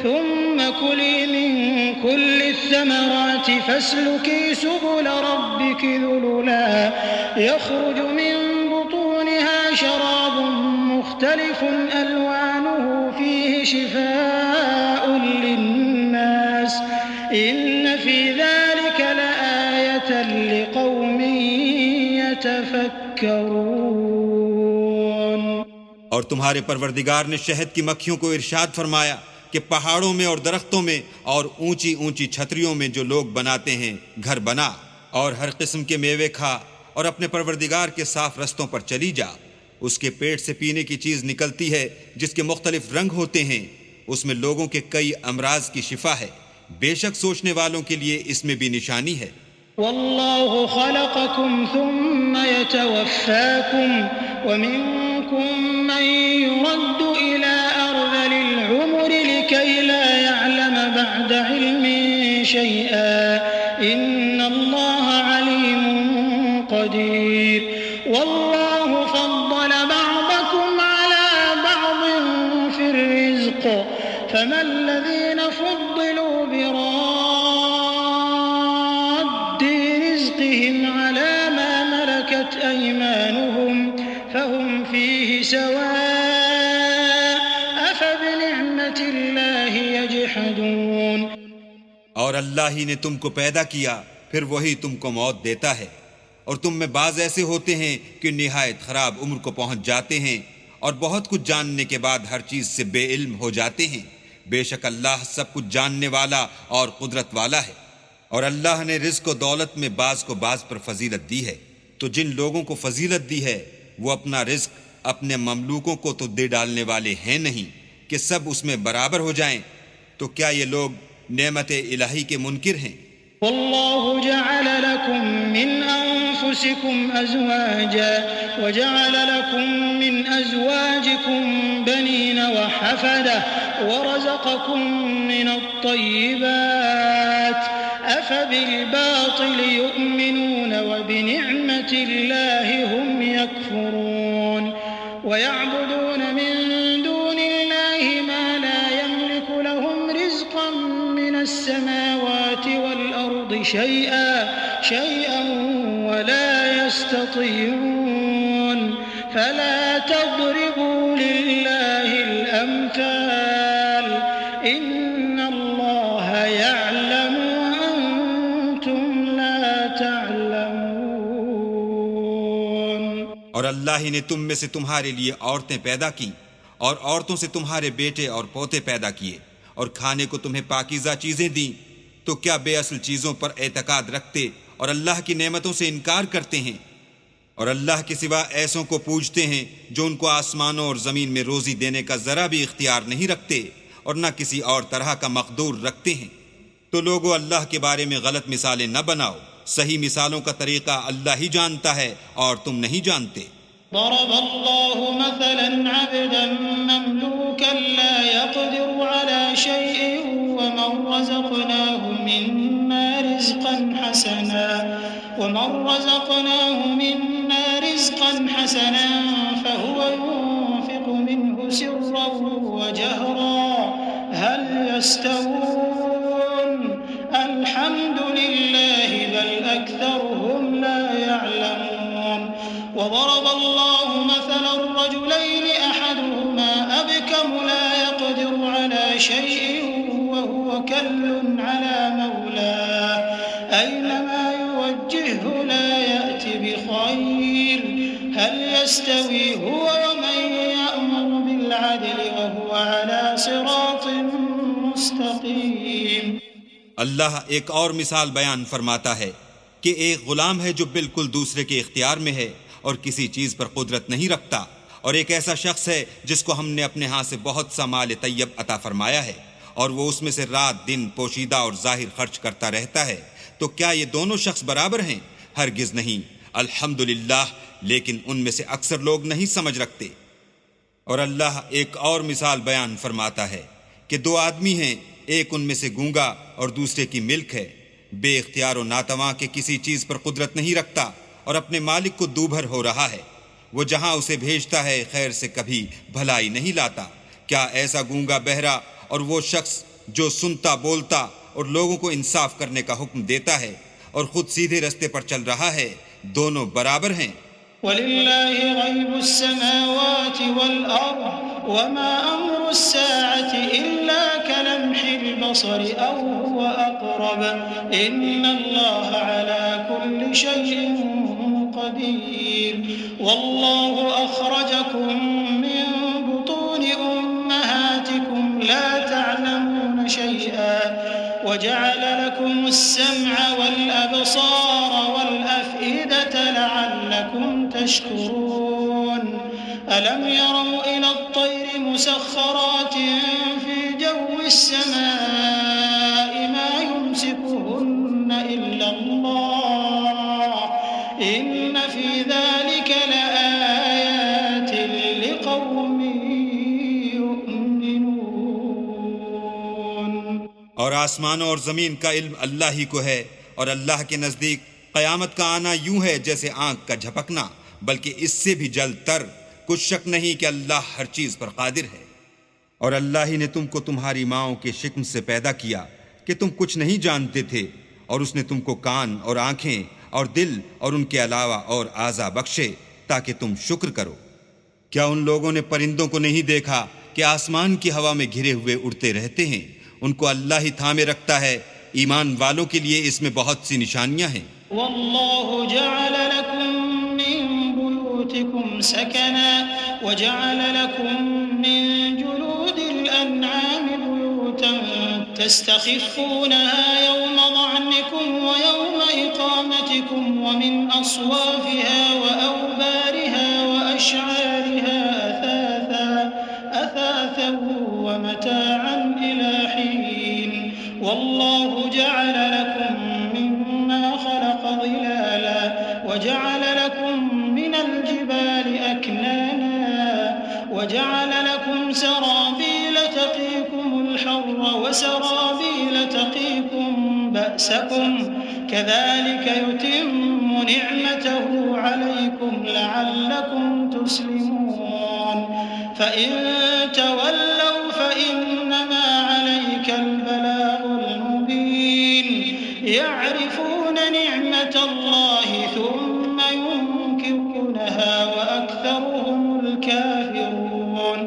ثُمَّ كُلِي مِن كُلِّ الثَّمَرَاتِ فَاسْلُكِي سُبُلَ رَبِّكِ ذُلُلًا يَخْرُجُ مِن بُطُونِهَا شَرَابٌ مُخْتَلِفٌ أَلْوَانُهُ فِيهِ شِفَاءٌ لِّلنَّاسِ إِنَّ فِي ذَلِكَ لَآيَةً لِقَوْمٍ يَتَفَكَّرُونَ اور تمہارے پروردگار نے شہد کی مکھیوں کو ارشاد فرمایا کہ پہاڑوں میں اور درختوں میں اور اونچی اونچی چھتریوں میں جو لوگ بناتے ہیں گھر بنا، اور ہر قسم کے میوے کھا اور اپنے پروردگار کے صاف رستوں پر چلی جا۔ اس کے پیٹ سے پینے کی چیز نکلتی ہے جس کے مختلف رنگ ہوتے ہیں، اس میں لوگوں کے کئی امراض کی شفا ہے، بے شک سوچنے والوں کے لیے اس میں بھی نشانی ہے۔ واللہ خلقکم ثم يتوفاکم ومنکم من يرد الى ارذل العمر لكي لا يعلم بعد علم شيئا ان اللہ علیم قدیر واللہ فضل بعضکم على بعض في الرزق فما الذين فضلوا براد رزقهم على ما ملكت أيمانهم فهم فيه سواء أفبنعمة الله يجحدون اور اللہ ہی نے تم کو پیدا کیا، پھر وہی تم کو موت دیتا ہے، اور تم میں بعض ایسے ہوتے ہیں کہ نہایت خراب عمر کو پہنچ جاتے ہیں اور بہت کچھ جاننے کے بعد ہر چیز سے بے علم ہو جاتے ہیں، بے شک اللہ سب کچھ جاننے والا اور قدرت والا ہے۔ اور اللہ نے رزق و دولت میں بعض کو بعض پر فضیلت دی ہے، تو جن لوگوں کو فضیلت دی ہے وہ اپنا رزق اپنے مملوکوں کو تو دے ڈالنے والے ہیں نہیں کہ سب اس میں برابر ہو جائیں، تو کیا یہ لوگ نعمت الہی کے منکر ہیں؟ والله جعل لكم من أنفسكم أزواجا وجعل لكم من أزواجكم بنين وحفدة ورزقكم من الطيبات أفبالباطل يؤمنون وبنعمة الله هم يكفرون ويعبدون من دون الله ما لا يملك لهم رزقا من السماوات والأرض شيئا ولا يستطيعون فلا تضربوا لله الأمثال إن الله يعلم وأنتم لا تعلمون اور اللہ ہی نے تم میں سے تمہارے لیے عورتیں پیدا کی اور عورتوں سے تمہارے بیٹے اور پوتے پیدا کیے اور کھانے کو تمہیں پاکیزہ چیزیں دیں، تو کیا بے اصل چیزوں پر اعتقاد رکھتے اور اللہ کی نعمتوں سے انکار کرتے ہیں؟ اور اللہ کے سوا ایسوں کو پوجتے ہیں جو ان کو آسمانوں اور زمین میں روزی دینے کا ذرا بھی اختیار نہیں رکھتے اور نہ کسی اور طرح کا مقدور رکھتے ہیں۔ تو لوگو اللہ کے بارے میں غلط مثالیں نہ بناؤ، صحیح مثالوں کا طریقہ اللہ ہی جانتا ہے اور تم نہیں جانتے۔ ضرب الله مثلا عبدا مملوكا لا يقدر على شيء ومن رزقناه منا رزقا حسنا فهو ينفق منه سرا وجهرا هل يستوون الحمد لله بل أكثرهم لا يعلمون وضرب الله مثلا الرجلين أحدهما أبكم لا يقدر على شيء وهو كل على مولاه أينما يوجهه لا يأتي بخير هل يستوي هو ومن يأمر بالعدل وهو على صراط مستقيم۔ اللہ ایک اور مثال بیان فرماتا ہے کہ ایک غلام ہے جو بالکل دوسرے کے اختیار میں ہے اور کسی چیز پر قدرت نہیں رکھتا، اور ایک ایسا شخص ہے جس کو ہم نے اپنے ہاں سے بہت سا مال طیب عطا فرمایا ہے اور وہ اس میں سے رات دن پوشیدہ اور ظاہر خرچ کرتا رہتا ہے، تو کیا یہ دونوں شخص برابر ہیں؟ ہرگز نہیں، الحمدللہ، لیکن ان میں سے اکثر لوگ نہیں سمجھ رکھتے۔ اور اللہ ایک اور مثال بیان فرماتا ہے کہ دو آدمی ہیں، ایک ان میں سے گونگا اور دوسرے کی ملک ہے، بے اختیار و ناتواں کے کسی چیز پر قدرت نہیں رکھتا اور اپنے مالک کو دوبھر ہو رہا ہے، وہ جہاں اسے بھیجتا ہے خیر سے کبھی بھلائی نہیں لاتا۔ کیا ایسا گونگا بہرا اور وہ شخص جو سنتا بولتا اور لوگوں کو انصاف کرنے کا حکم دیتا ہے اور خود سیدھے رستے پر چل رہا ہے، دونوں برابر ہیں؟ وَلِلَّهِ غَيْبُ السَّمَاوَاتِ وَالْأَرْضِ وَمَا أَمْرُ السَّاعَةِ إِلَّا كَلَمْحِ الْبَصَرِ أَوْ هُوَ أَقْرَبُ إِنَّ اللَّهَ عَلَى كُلِّ شَيْءٍ قَدِيرٌ وَاللَّهُ أَخْرَجَكُم مِّن بُطُونِ أُمَّهَاتِكُمْ لَا تَعْلَمُونَ شَيْئًا وَجَعَلَ لَكُمُ السَّمْعَ وَالْأَبْصَارَ وَالْأَفْئِدَةَ لَعَلَّكُمْ تَشْكُرُونَ أَلَمْ يَرَوْا إِلَى الطَّيْرِ مُسَخَّرَاتٍ فِي جَوِّ السَّمَاءِ مَا يُمْسِكُهُنَّ إِلَّا اللَّهُ إِنَّ فِي ذَلِكَ لَآيَاتٍ لِقَوْمٍ يُؤْمِنُونَ۔ اور آسمانوں اور زمین کا علم اللہ ہی کو ہے، اور اللہ کے نزدیک قیامت کا آنا یوں ہے جیسے آنکھ کا جھپکنا، بلکہ اس سے بھی جلد تر۔ کچھ شک نہیں کہ اللہ ہر چیز پر قادر ہے۔ اور اللہ ہی نے تم کو تمہاری ماؤں کے شکم سے پیدا کیا کہ تم کچھ نہیں جانتے تھے، اور اس نے تم کو کان اور آنکھیں اور دل اور ان کے علاوہ اور اعضاء بخشے تاکہ تم شکر کرو۔ کیا ان لوگوں نے پرندوں کو نہیں دیکھا کہ آسمان کی ہوا میں گھرے ہوئے اڑتے رہتے ہیں؟ ان کو اللہ ہی تھامے رکھتا ہے۔ ایمان والوں کے لیے اس میں بہت سی نشانیاں ہیں۔ والله جعل لكم من بيوتكم سكنا وجعل لكم من جلود الأنعام بيوتا تستخفونها يوم ظعنكم ويوم إقامتكم ومن أصوافها وأوبارها وأشعارها أثاثا ومتاعا إلى حين والله جعل لكم مما خلق ظلالا وجعل لكم من الجبال أكنانا وجعل لكم سرابيل تقيكم الحر وسرابيل تقيكم بأسكم كذلك يتم نعمته عليكم لعلكم تسلمون فإن تولوا فإنما عليك البلاغ المبين يعرفون نعمة الله ثم ينكرونها وأكثرهم الكافرون۔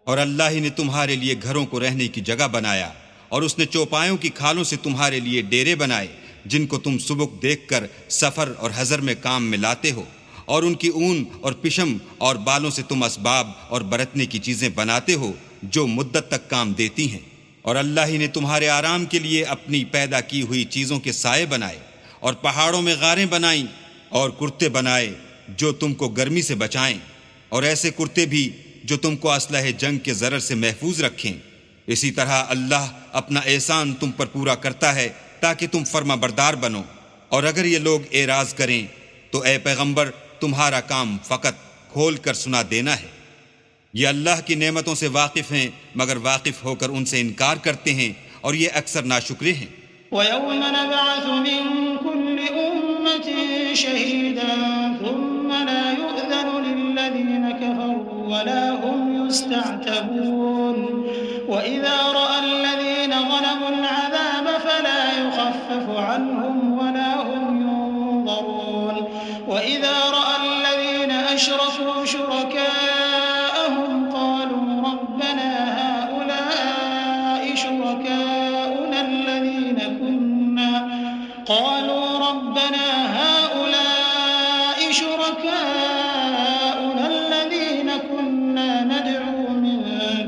اور اللہ ہی نے تمہارے لیے گھروں کو رہنے کی جگہ بنایا، اور اس نے چوپایوں کی کھالوں سے تمہارے لیے ڈیرے بنائے جن کو تم سبک دیکھ کر سفر اور حضر میں کام میں لاتے ہو، اور ان کی اون اور پشم اور بالوں سے تم اسباب اور برتنے کی چیزیں بناتے ہو جو مدت تک کام دیتی ہیں، اور اللہ ہی نے تمہارے آرام کے لیے اپنی پیدا کی ہوئی چیزوں کے سائے بنائے، اور پہاڑوں میں غاریں بنائیں اور کرتے بنائے جو تم کو گرمی سے بچائیں، اور ایسے کرتے بھی جو تم کو اسلحہ جنگ کے ضرر سے محفوظ رکھیں۔ اسی طرح اللہ اپنا احسان تم پر پورا کرتا ہے تاکہ تم فرما بردار بنو۔ اور اگر یہ لوگ اعراض کریں تو اے پیغمبر تمہارا کام فقط کھول کر سنا دینا ہے۔ یہ اللہ کی نعمتوں سے واقف ہیں مگر واقف ہو کر ان سے انکار کرتے ہیں اور یہ اکثر ناشکرے ہیں۔ وَيَوْمَ نَبْعَثُ مِن كُلِّ أُمَّةٍ شَهِيدًا ثُمَّ لَا يُؤْذَنُ لِلَّذِينَ كَفَرُوا وَلَا هُمْ يُسْتَعْتَبُونَ وَإِذَا رَأَى الَّذِينَ ظَلَمُوا الْعَذَابَ فَلَا يُخَفَّفُ عَنْهُمْ وَلَا هُمْ يُنظَرُونَ وَإِذَا رَأَى الَّذِينَ أَشْرَكُوا شُرَكَاءَهُمْ قَالُوا رَبَّنَا هَؤُلَاءِ شُرَكَاؤُنَا الَّذِينَ كُنَّا نَدْعُو مِن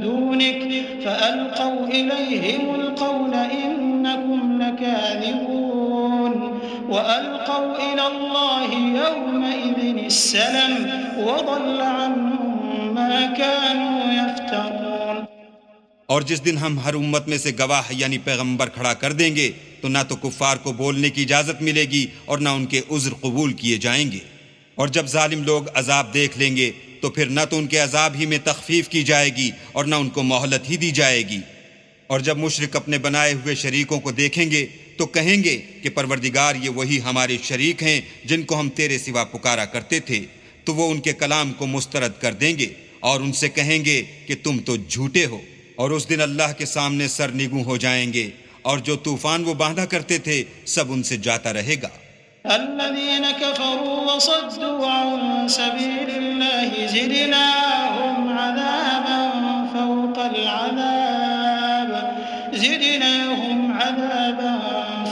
دُونِكَ فَأَلْقَوْا إِلَيْهِمُ الْقَوْلَ إِنَّكُمْ لَكَاذِبُونَ وَأَلْقَوْا إِلَى اللَّهِ يَوْمَئِذٍ السَّلَمَ وَضَلَّ عَنْهُم مَّا كَانُوا يَفْتَرُونَ۔ اور جس دن ہم ہر امت میں سے گواہ یعنی پیغمبر کھڑا کر دیں گے تو نہ تو کفار کو بولنے کی اجازت ملے گی اور نہ ان کے عذر قبول کیے جائیں گے، اور جب ظالم لوگ عذاب دیکھ لیں گے تو پھر نہ تو ان کے عذاب ہی میں تخفیف کی جائے گی اور نہ ان کو مہلت ہی دی جائے گی۔ اور جب مشرک اپنے بنائے ہوئے شریکوں کو دیکھیں گے تو کہیں گے کہ پروردگار یہ وہی ہمارے شریک ہیں جن کو ہم تیرے سوا پکارا کرتے تھے، تو وہ ان کے کلام کو مسترد کر دیں گے اور ان سے کہیں گے کہ تم تو جھوٹے ہو، اور اس دن اللہ کے سامنے سرنگوں ہو جائیں گے، اور جو طوفان وہ باندھا کرتے تھے سب ان سے جاتا رہے گا۔ الذين كفروا وصدوا عن سبيل الله زدناهم عذابا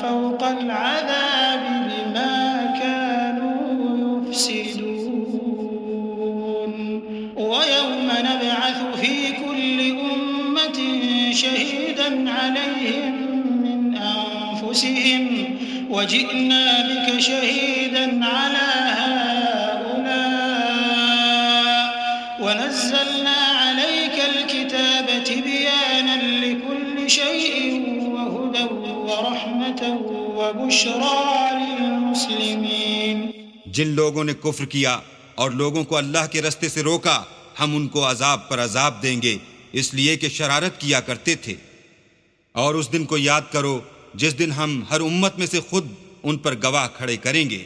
فوق العذاب بما كانوا يفسدون ويوم نبعث في كل أمة شهيدا عليهم من أنفسهم وجئنا بك شهيدا على هؤلاء ونزلنا عليك الكتاب تبيانا لكل شيء وهدى ورحمة وبشرى للمسلمين۔ جن لوگوں نے کفر کیا اور لوگوں کو اللہ کے رستے سے روکا ہم ان کو عذاب پر عذاب دیں گے اس لیے کہ شرارت کیا کرتے تھے۔ اور اس دن کو یاد کرو جس دن ہم ہر امت میں سے خود ان پر گواہ کھڑے کریں گے،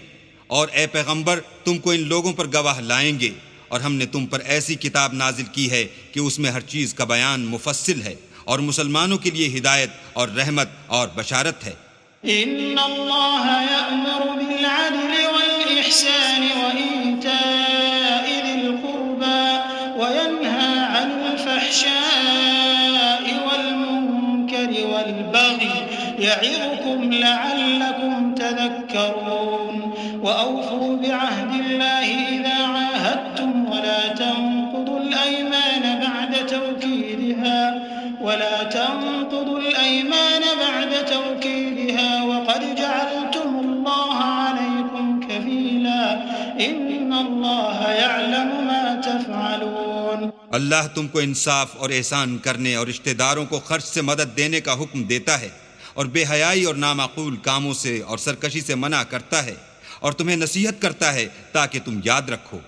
اور اے پیغمبر تم کو ان لوگوں پر گواہ لائیں گے، اور ہم نے تم پر ایسی کتاب نازل کی ہے کہ اس میں ہر چیز کا بیان مفصل ہے، اور مسلمانوں کے لیے ہدایت اور رحمت اور بشارت ہے۔ ان اللہ یأمر بالعدل والإحسان وإیتاء ذی القربى وینہی عن الفحشاء والمنکر والبغی یعظکم لعلکم تذکرون وأوفوا بعهد الله إذا عاهدتم ولا تنقضوا الأيمان بعد توكيدها وقد جعلتم الله عليكم كفيلا إن الله يعلم ما تفعلون۔ اللہ تم کو انصاف اور احسان کرنے اور رشتہ داروں کو خرچ سے مدد دینے کا حکم دیتا ہے، اور بے حیائی اور نامعقول کاموں سے اور سرکشی سے منع کرتا ہے، اور تمہیں نصیحت کرتا ہے تاکہ تم یاد رکھو۔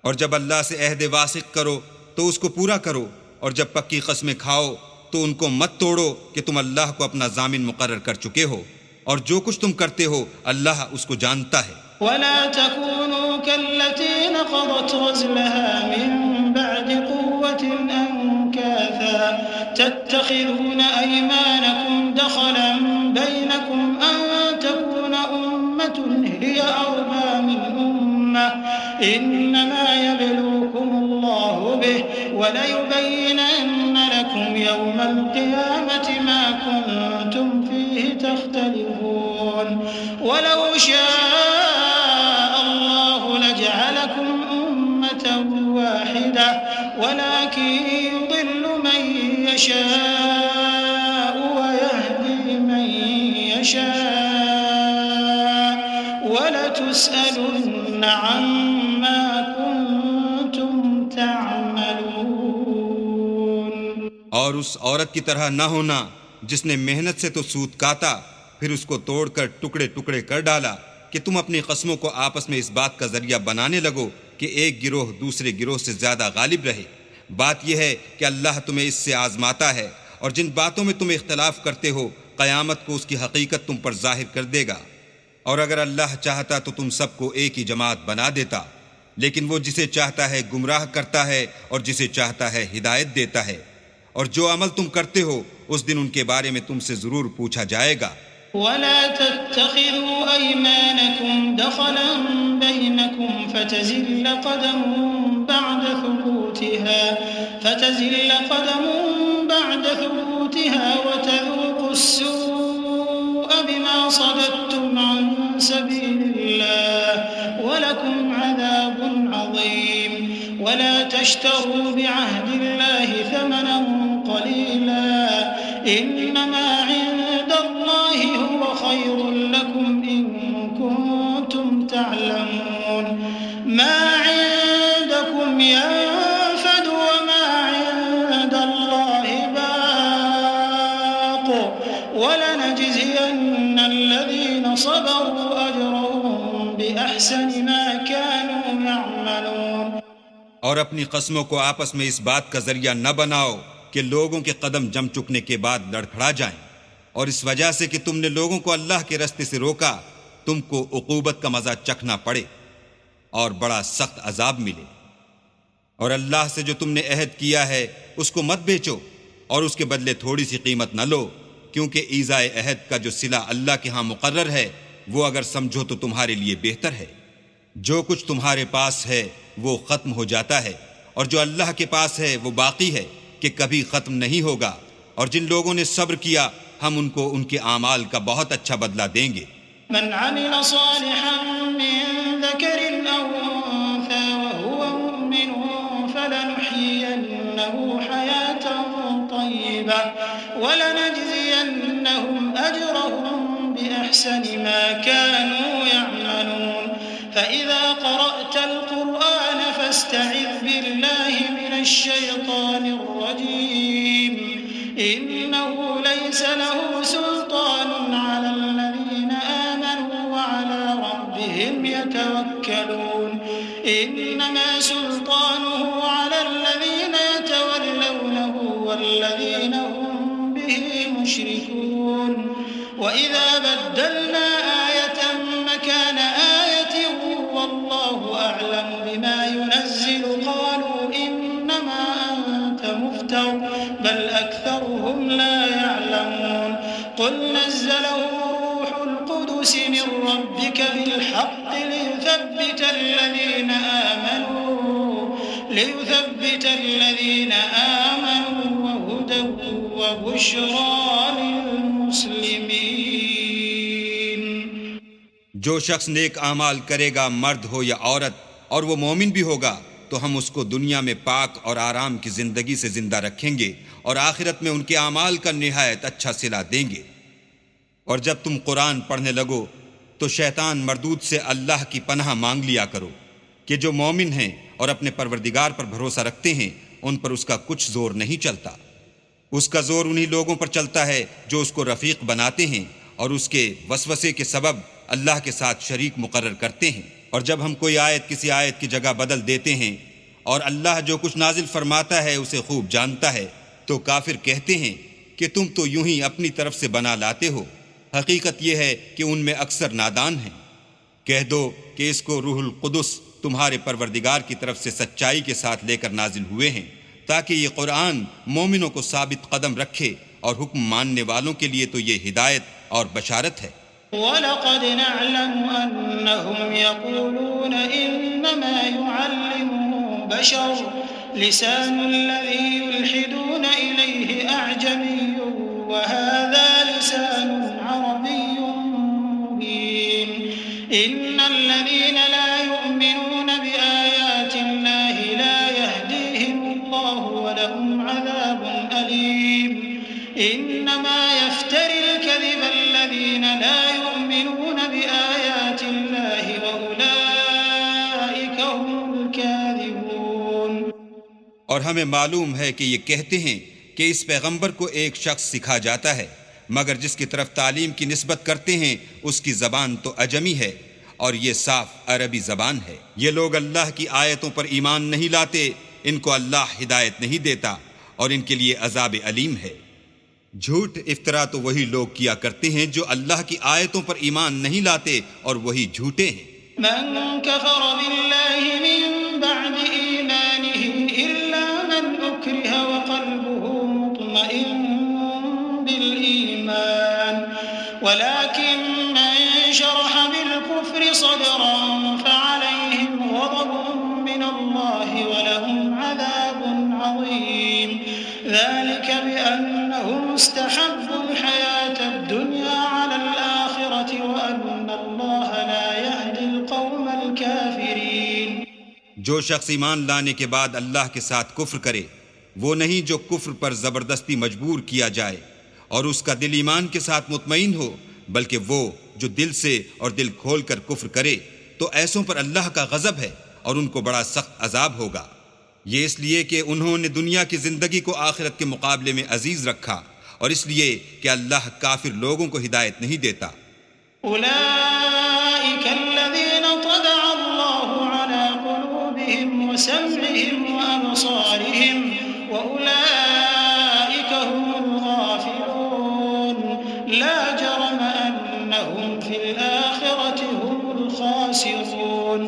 اور جب اللہ سے عہد واثق کرو تو اس کو پورا کرو، اور جب پکی قسمیں کھاؤ تو ان کو مت توڑو کہ تم اللہ کو اپنا ضامن مقرر کر چکے ہو، اور جو کچھ تم کرتے ہو اللہ اس کو جانتا ہے۔ ولا تكونوا كالتي نقضت غزلها من بعد قوة أنكاثا تتخذون أيمانكم دخلا بينكم أن تكون أمة هي أربى من أمة إنما يبلوكم الله به وليبينن لكم يوم القيامة ما كنتم فيه تختلفون ولو شاء الله لجعلكم ولكن يضل من يشاء ويهدي من يشاء ولتسألن عما كنتم تعملون۔ اور اس عورت کی طرح نہ ہونا جس نے محنت سے تو سوت کاتا پھر اس کو توڑ کر ٹکڑے ٹکڑے کر ڈالا کہ تم اپنی قسموں کو آپس میں اس بات کا ذریعہ بنانے لگو کہ ایک گروہ دوسرے گروہ سے زیادہ غالب رہے۔ بات یہ ہے کہ اللہ تمہیں اس سے آزماتا ہے، اور جن باتوں میں تم اختلاف کرتے ہو قیامت کو اس کی حقیقت تم پر ظاہر کر دے گا۔ اور اگر اللہ چاہتا تو تم سب کو ایک ہی جماعت بنا دیتا، لیکن وہ جسے چاہتا ہے گمراہ کرتا ہے اور جسے چاہتا ہے ہدایت دیتا ہے۔ اور جو عمل تم کرتے ہو اس دن ان کے بارے میں تم سے ضرور پوچھا جائے گا۔ ولا تتخذوا أيمانكم دخلا بينكم فتزل قدم بعد ثبوتها وتذوقوا السوء بما صددتم عن سبيل الله ولكم عذاب عظيم۔ ولا تشتروا بعهد الله ثمنا قليلا إنما عند الله هو خير لكم إن كنتم تعلمون۔ ما عندكم ينفد وما عند الله باق ولنجزين الذين صبروا أجرهم بأحسن ما كانوا يعملون۔ اور اپنی قسموں کو آپس میں اس بات کا ذریعہ نہ بناؤ کہ لوگوں کے قدم جم چکنے کے بعد لڑکھڑا جائیں، اور اس وجہ سے کہ تم نے لوگوں کو اللہ کے راستے سے روکا تم کو عقوبت کا مزہ چکھنا پڑے اور بڑا سخت عذاب ملے۔ اور اللہ سے جو تم نے عہد کیا ہے اس کو مت بیچو اور اس کے بدلے تھوڑی سی قیمت نہ لو، کیونکہ ایذائے عہد کا جو صلہ اللہ کے ہاں مقرر ہے وہ اگر سمجھو تو تمہارے لیے بہتر ہے۔ جو کچھ تمہارے پاس ہے وہ ختم ہو جاتا ہے، اور جو اللہ کے پاس ہے وہ باقی ہے کہ کبھی ختم نہیں ہوگا۔ اور جن لوگوں نے صبر کیا ہم ان کو ان کے اعمال کا بہت اچھا بدلہ دیں گے۔ من عمل صالحا من ذكر أو أنثى وهو مؤمن فلنحيينه حياة طيبة ولنجزينهم أجرهم بأحسن ما كانوا يعملون۔ فإذا قرأت القرآن فاستعذ بالله من الشيطان الرجيم إنه ليس له سلطان على الذين آمنوا وعلى ربهم يتوكلون۔ إنما سلطانه على الذين يتولونه والذين هم به مشركون۔ وإذا بدلنا آية مكان آية والله أعلم بما ينزل قالوا إنما أنت مفتر بل أكثرهم لا يعلمون۔ قل نزله روح القدس من ربك بالحق ليثبت الذين آمنوا وهدى وبشرى للمسلمين۔ جو شخص نیک اعمال کرے گا مرد ہو یا عورت اور وہ مومن بھی ہوگا تو ہم اس کو دنیا میں پاک اور آرام کی زندگی سے زندہ رکھیں گے اور آخرت میں ان کے اعمال کا نہایت اچھا صلہ دیں گے۔ اور جب تم قرآن پڑھنے لگو تو شیطان مردود سے اللہ کی پناہ مانگ لیا کرو کہ جو مومن ہیں اور اپنے پروردگار پر بھروسہ رکھتے ہیں ان پر اس کا کچھ زور نہیں چلتا۔ اس کا زور انہی لوگوں پر چلتا ہے جو اس کو رفیق بناتے ہیں اور اس کے وسوسے کے سبب اللہ کے ساتھ شریک مقرر کرتے ہیں۔ اور جب ہم کوئی آیت کسی آیت کی جگہ بدل دیتے ہیں اور اللہ جو کچھ نازل فرماتا ہے اسے خوب جانتا ہے تو کافر کہتے ہیں کہ تم تو یوں ہی اپنی طرف سے بنا لاتے ہو، حقیقت یہ ہے کہ ان میں اکثر نادان ہیں۔ کہہ دو کہ اس کو روح القدس تمہارے پروردگار کی طرف سے سچائی کے ساتھ لے کر نازل ہوئے ہیں تاکہ یہ قرآن مومنوں کو ثابت قدم رکھے، اور حکم ماننے والوں کے لیے تو یہ ہدایت اور بشارت ہے۔ وَلَقَدْ نَعْلَمُ أَنَّهُمْ يَقُولُونَ إِنَّمَا يُعَلِّمُهُ بَشَرٌ لِسَانُ الَّذِي يُلْحِدُونَ إِلَيْهِ أَعْجَمِيٌّ وَهَذَا لِسَانٌ عَرَبِيٌّ مُبِينٌ إِنَّ الَّذِينَ لَا يُؤْمِنُونَ بِآيَاتِ اللَّهِ لَا يَهْدِيهِمُ اللَّهُ إنما يفتري الكذب الذين لا يؤمنون بآيات الله وأولئك هم الكاذبون. اور ہمیں معلوم ہے کہ یہ کہتے ہیں کہ اس پیغمبر کو ایک شخص سکھا جاتا ہے، مگر جس کی طرف تعلیم کی نسبت کرتے ہیں اس کی زبان تو عجمی ہے اور یہ صاف عربی زبان ہے. یہ لوگ اللہ کی آیتوں پر ایمان نہیں لاتے، ان کو اللہ ہدایت نہیں دیتا اور ان کے لیے عذاب علیم ہے. جھوٹ افطرا تو وہی لوگ کیا کرتے ہیں جو اللہ کی آیتوں پر ایمان نہیں لاتے اور وہی جھوٹے ہیں. من كفر بالله من بعد إيمانه إلا من أكره وقلبه مطمئن بالإيمان ولكن من شرح بالكفر صدرا فعليهم غضب من الله ولهم عذاب عظيم. ذلك بأنهم استحبوا الحياة الدنيا على الآخرة وأن الله لا يهدي القوم الكافرين. جو شخص ایمان لانے کے بعد اللہ کے ساتھ کفر کرے وہ نہیں جو کفر پر زبردستی مجبور کیا جائے اور اس کا دل ایمان کے ساتھ مطمئن ہو، بلکہ وہ جو دل سے اور دل کھول کر کفر کرے تو ایسوں پر اللہ کا غضب ہے اور ان کو بڑا سخت عذاب ہوگا. یہ اس لیے کہ انہوں نے دنیا کی زندگی کو آخرت کے مقابلے میں عزیز رکھا اور اس لیے کہ اللہ کافر لوگوں کو ہدایت نہیں دیتا. أولئك الذين طبع الله على قلوبهم وسمعهم وأبصارهم وأولئك هم الغافلون. لا جرم أنهم في الآخرة هم الخاسرون.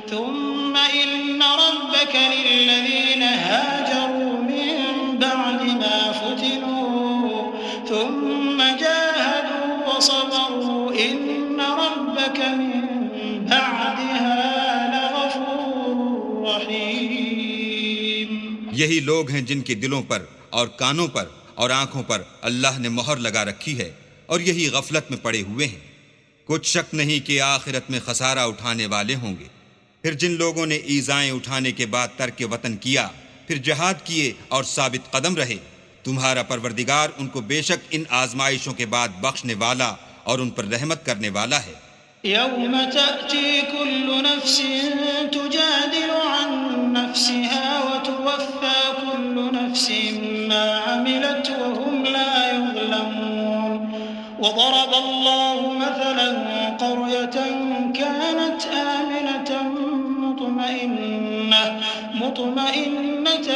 ثم إن ربك للذين هاجروا من بعد ما فتنوا ثم جاهدوا وصبروا إن ربك من بعدها لغفور رحيم. یہی لوگ ہیں جن کے دلوں پر اور کانوں پر اور آنکھوں پر اللہ نے مہر لگا رکھی ہے اور یہی غفلت میں پڑے ہوئے ہیں. کچھ شک نہیں کہ آخرت میں خسارہ اٹھانے والے ہوں گے. پھر جن لوگوں نے ایذائیں اٹھانے کے بعد ترک وطن کیا، پھر جہاد کیے اور ثابت قدم رہے، تمہارا پروردگار ان کو بے شک ان آزمائشوں کے بعد بخشنے والا اور ان پر رحمت کرنے والا ہے. يوم تأتي كل نفس تجادل عن نفسها وتوفى كل نفس ما عملت وهم لا يظلمون. وضرب الله مثلا قرية كانت آمنة مطمئنة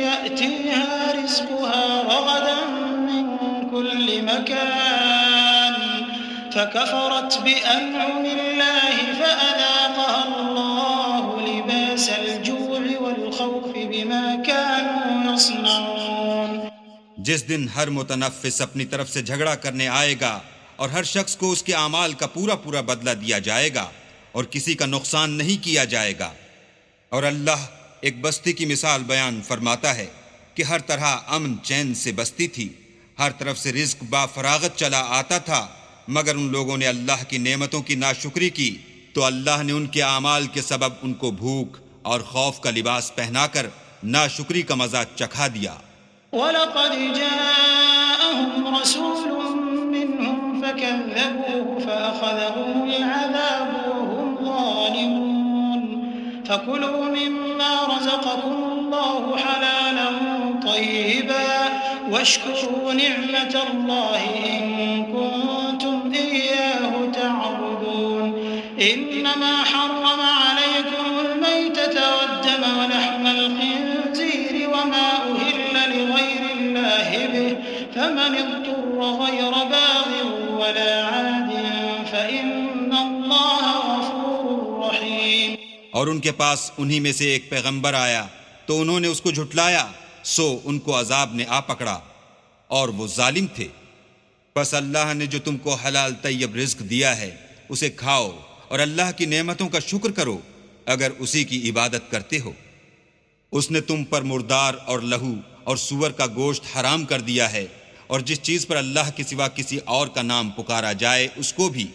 يأتيها رزقها رغدا من كل مكان فكفرت بأنعم الله فأذاقها الله لباس الجوع والخوف بما كانوا يصنعون. جس دن ہر متنفس اپنی طرف سے جھگڑا کرنے آئے گا اور ہر شخص کو اس کے اعمال کا پورا پورا بدلہ دیا جائے گا اور کسی کا نقصان نہیں کیا جائے گا. اور اللہ ایک بستی کی مثال بیان فرماتا ہے کہ ہر طرح امن چین سے بستی تھی، ہر طرف سے رزق با فراغت چلا آتا تھا، مگر ان لوگوں نے اللہ کی نعمتوں کی ناشکری کی تو اللہ نے ان کے اعمال کے سبب ان کو بھوک اور خوف کا لباس پہنا کر ناشکری کا مزہ چکھا دیا. وَلَقَدْ جَاءَهُمْ رَسُولٌ مِّنْهُمْ فَكَذَّبُوهُ فَأَخَذَهُمُ الْعَذَابُ وَهُمْ ظَالِمُونَ. فَكُلُوا مِمَّا رَزَقَكُمُ اللَّهُ حَلَالًا طَيِّبًا وَاشْكُرُوا نِعْمَةَ اللَّهِ إِن كُنتُمْ إِيَّاهُ تَعْبُدُونَ. إِنَّمَا حَرَّمَ عَلَيْكُمُ الْمَيْتَةَ وَالدَّمَ وَلَحْمَ الْخِنزِيرِ وَمَا أُهِلَّ لِغَيْرِ اللَّهِ بِهِ فَمَنِ اضْطُرَّ غَيْرَ بَاغٍ وَلَا عَادٍ فَإِنَّ اللَّهَ غَفُورٌ رَّحِيمٌ. اور ان کے پاس انہی میں سے ایک پیغمبر آیا تو انہوں نے اس کو جھٹلایا، سو ان کو عذاب نے آ پکڑا اور وہ ظالم تھے. پس اللہ نے جو تم کو حلال طیب رزق دیا ہے اسے کھاؤ اور اللہ کی نعمتوں کا شکر کرو اگر اسی کی عبادت کرتے ہو. اس نے تم پر مردار اور لہو اور سور کا گوشت حرام کر دیا ہے اور جس چیز پر اللہ کے سوا کسی اور کا نام پکارا جائے اس کو بھی.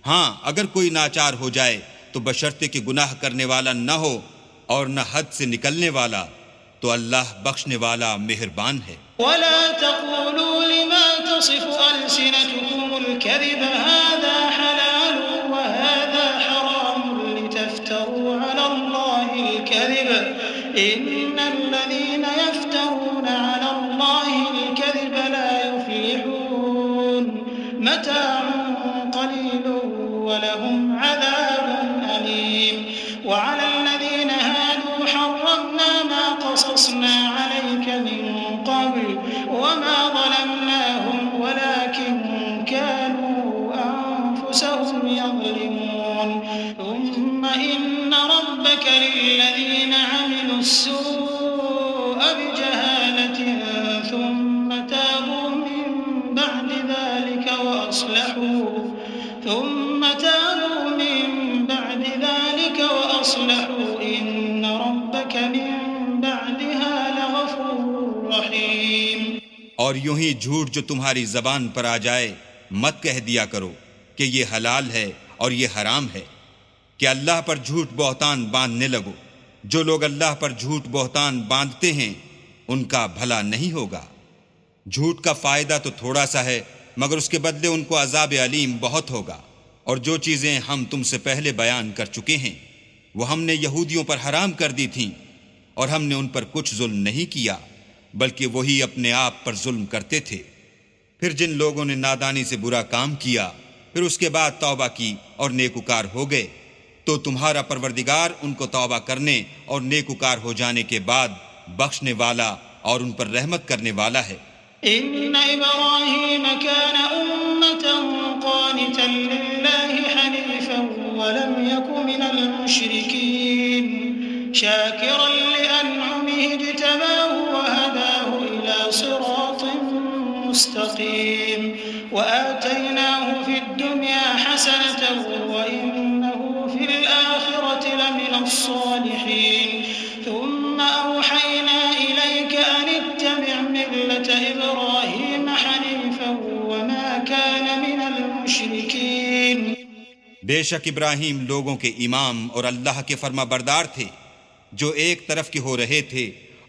ہاں اگر کوئی ناچار ہو جائے تو بشرطے کہ گناہ کرنے والا نہ ہو اور نہ حد سے نکلنے والا تو اللہ بخشنے والا مہربان ہے۔ ولا تقولوا لما تصف ألسنتكم الكذب هذا حلال وهذا حرام لتفتروا على الله الكذب إن الذين يفترون على الله الكذب لا يفلحون متاع قليل ولهم عذاب أليم وعلى الذين هادوا حرمنا ما قصصنا عليك من قبل وما ظلمناهم ولكن كانوا أنفسهم يظلمون ثم إن ربك للذين عملوا السوء بجهالة ثم تابوا من بعد ذلك وأصلحوا إن ربك من بعدها لغفور رحيم۔ اور یوں ہی جھوٹ جو تمہاری زبان پر آ جائے مت کہہ دیا کرو کہ یہ حلال ہے اور یہ حرام ہے، کہ اللہ پر جھوٹ بہتان باندھنے لگو۔ جو لوگ اللہ پر جھوٹ بہتان باندھتے ہیں ان کا بھلا نہیں ہوگا۔ جھوٹ کا فائدہ تو تھوڑا سا ہے مگر اس کے بدلے ان کو عذاب علیم بہت ہوگا۔ اور جو چیزیں ہم تم سے پہلے بیان کر چکے ہیں وہ ہم نے یہودیوں پر حرام کر دی تھیں، اور ہم نے ان پر کچھ ظلم نہیں کیا بلکہ وہی اپنے آپ پر ظلم کرتے تھے۔ پھر جن لوگوں نے نادانی سے برا کام کیا پھر اس کے بعد توبہ کی اور نیکوکار ہو گئے تو تمہارا پروردگار ان کو توبہ کرنے اور نیکوکار ہو جانے کے بعد بخشنے والا اور ان پر رحمت کرنے والا ہے۔ إن إبراهيم كان أمة قانتا لله حنيفا ولم يك من المشركين شاكرا لأنعمه اجتباه وهداه إلى صراط مستقيم وآتيناه في الدنيا حسنة وإنه في الآخرة لمن الصالحين ثم أوحينا إليك أن اتبع ملة إبراهيم حنيفا وما كان من المشركين۔ بے شک ابراہیم لوگوں کے امام اور اللہ کے فرما بردار تھے جو ایک طرف کے ہو رہے تھے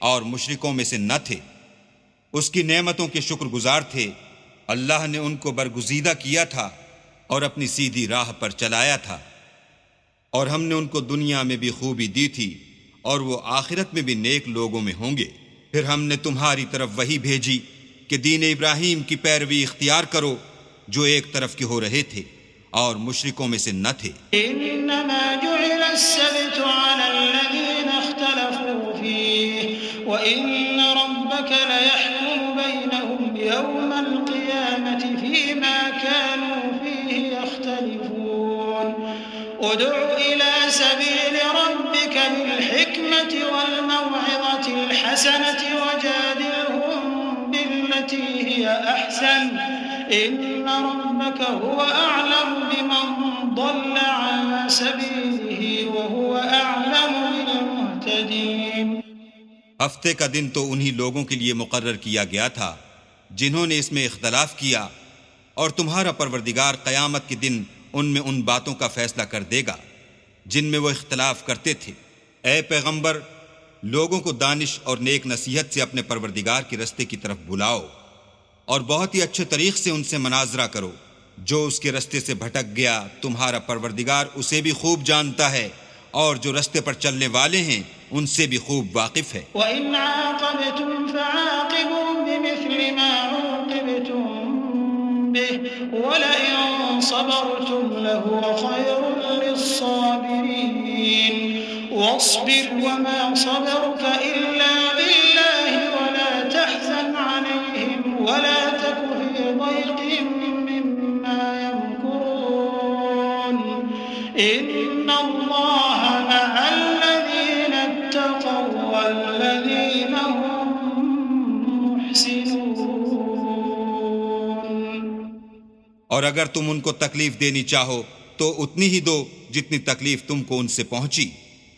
اور مشرکوں میں سے نہ تھے، اس کی نعمتوں کے شکر گزار تھے۔ اللہ نے ان کو برگزیدہ کیا تھا اور اپنی سیدھی راہ پر چلایا تھا، اور ہم نے ان کو دنیا میں بھی خوبی دی تھی اور وہ آخرت میں بھی نیک لوگوں میں ہوں گے۔ پھر ہم نے تمہاری طرف وحی بھیجی کہ دین ابراہیم کی پیروی اختیار کرو جو ایک طرف کے ہو رہے تھے اور مشرکوں میں سے نہ تھے۔ إنما جعل السبت على الذين اختلفوا فيه وإن ربك ليحكم بينهم يوم القيامة فيما كانوا فيه يختلفون ادع إلى سبيل ربك بالحكمة والموعظة الحسنة وجادلهم بالتي هي أحسن إن ربك هو أعلم بمن ضل عن سبيله وهو أعلم بالمهتدين۔ ہفتے کا دن تو انہی لوگوں کے لیے مقرر کیا گیا تھا جنہوں نے اس میں اختلاف کیا، اور تمہارا پروردگار قیامت کے دن ان میں ان باتوں کا فیصلہ کر دے گا جن میں وہ اختلاف کرتے تھے۔ اے پیغمبر، لوگوں کو دانش اور نیک نصیحت سے اپنے پروردگار کے رستے کی طرف بلاؤ اور بہت ہی اچھے طریق سے ان سے مناظرہ کرو۔ جو اس کے رستے سے بھٹک گیا تمہارا پروردگار اسے بھی خوب جانتا ہے، اور جو رستے پر چلنے والے ہیں ان سے بھی خوب واقف ہے۔ وَإِنْ عَاقَبْتُمْ فَعَاقِبُوا بِمِثْلِ مَا عُوقِبْتُمْ بِهِ وَلَئِنْ صَبَرْتُمْ لَهُوَ خَيْرٌ لِلصَّابِرِينَ وَاصْبِرْ وَمَا صَبَرُكَ إِلَّا بِاللَّهِ وَلَا تَحْزَنْ عَلَيْهِمْ وَلَا تَكُ فِي ضَيْقٍ مِّمَّا يَمْكُرُونَ إِنَّ اللَّهَ مَعَ الَّذِينَ اتَّقَوْا وَالَّذِينَ هُم مُحْسِنُونَ۔ اور اگر تم ان کو تکلیف دینی چاہو تو اتنی ہی دو جتنی تکلیف تم کو ان سے پہنچی،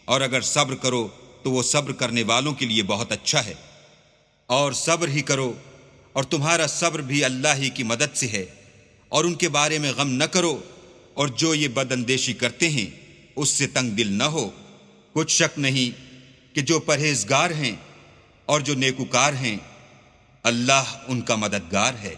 اور اگر صبر کرو تو وہ صبر کرنے والوں کے لیے بہت اچھا ہے۔ اور صبر ہی کرو، اور تمہارا صبر بھی اللہ ہی کی مدد سے ہے، اور ان کے بارے میں غم نہ کرو، اور جو یہ بد اندیشی کرتے ہیں اس سے تنگ دل نہ ہو۔ کچھ شک نہیں کہ جو پرہیزگار ہیں اور جو نیکوکار ہیں اللہ ان کا مددگار ہے۔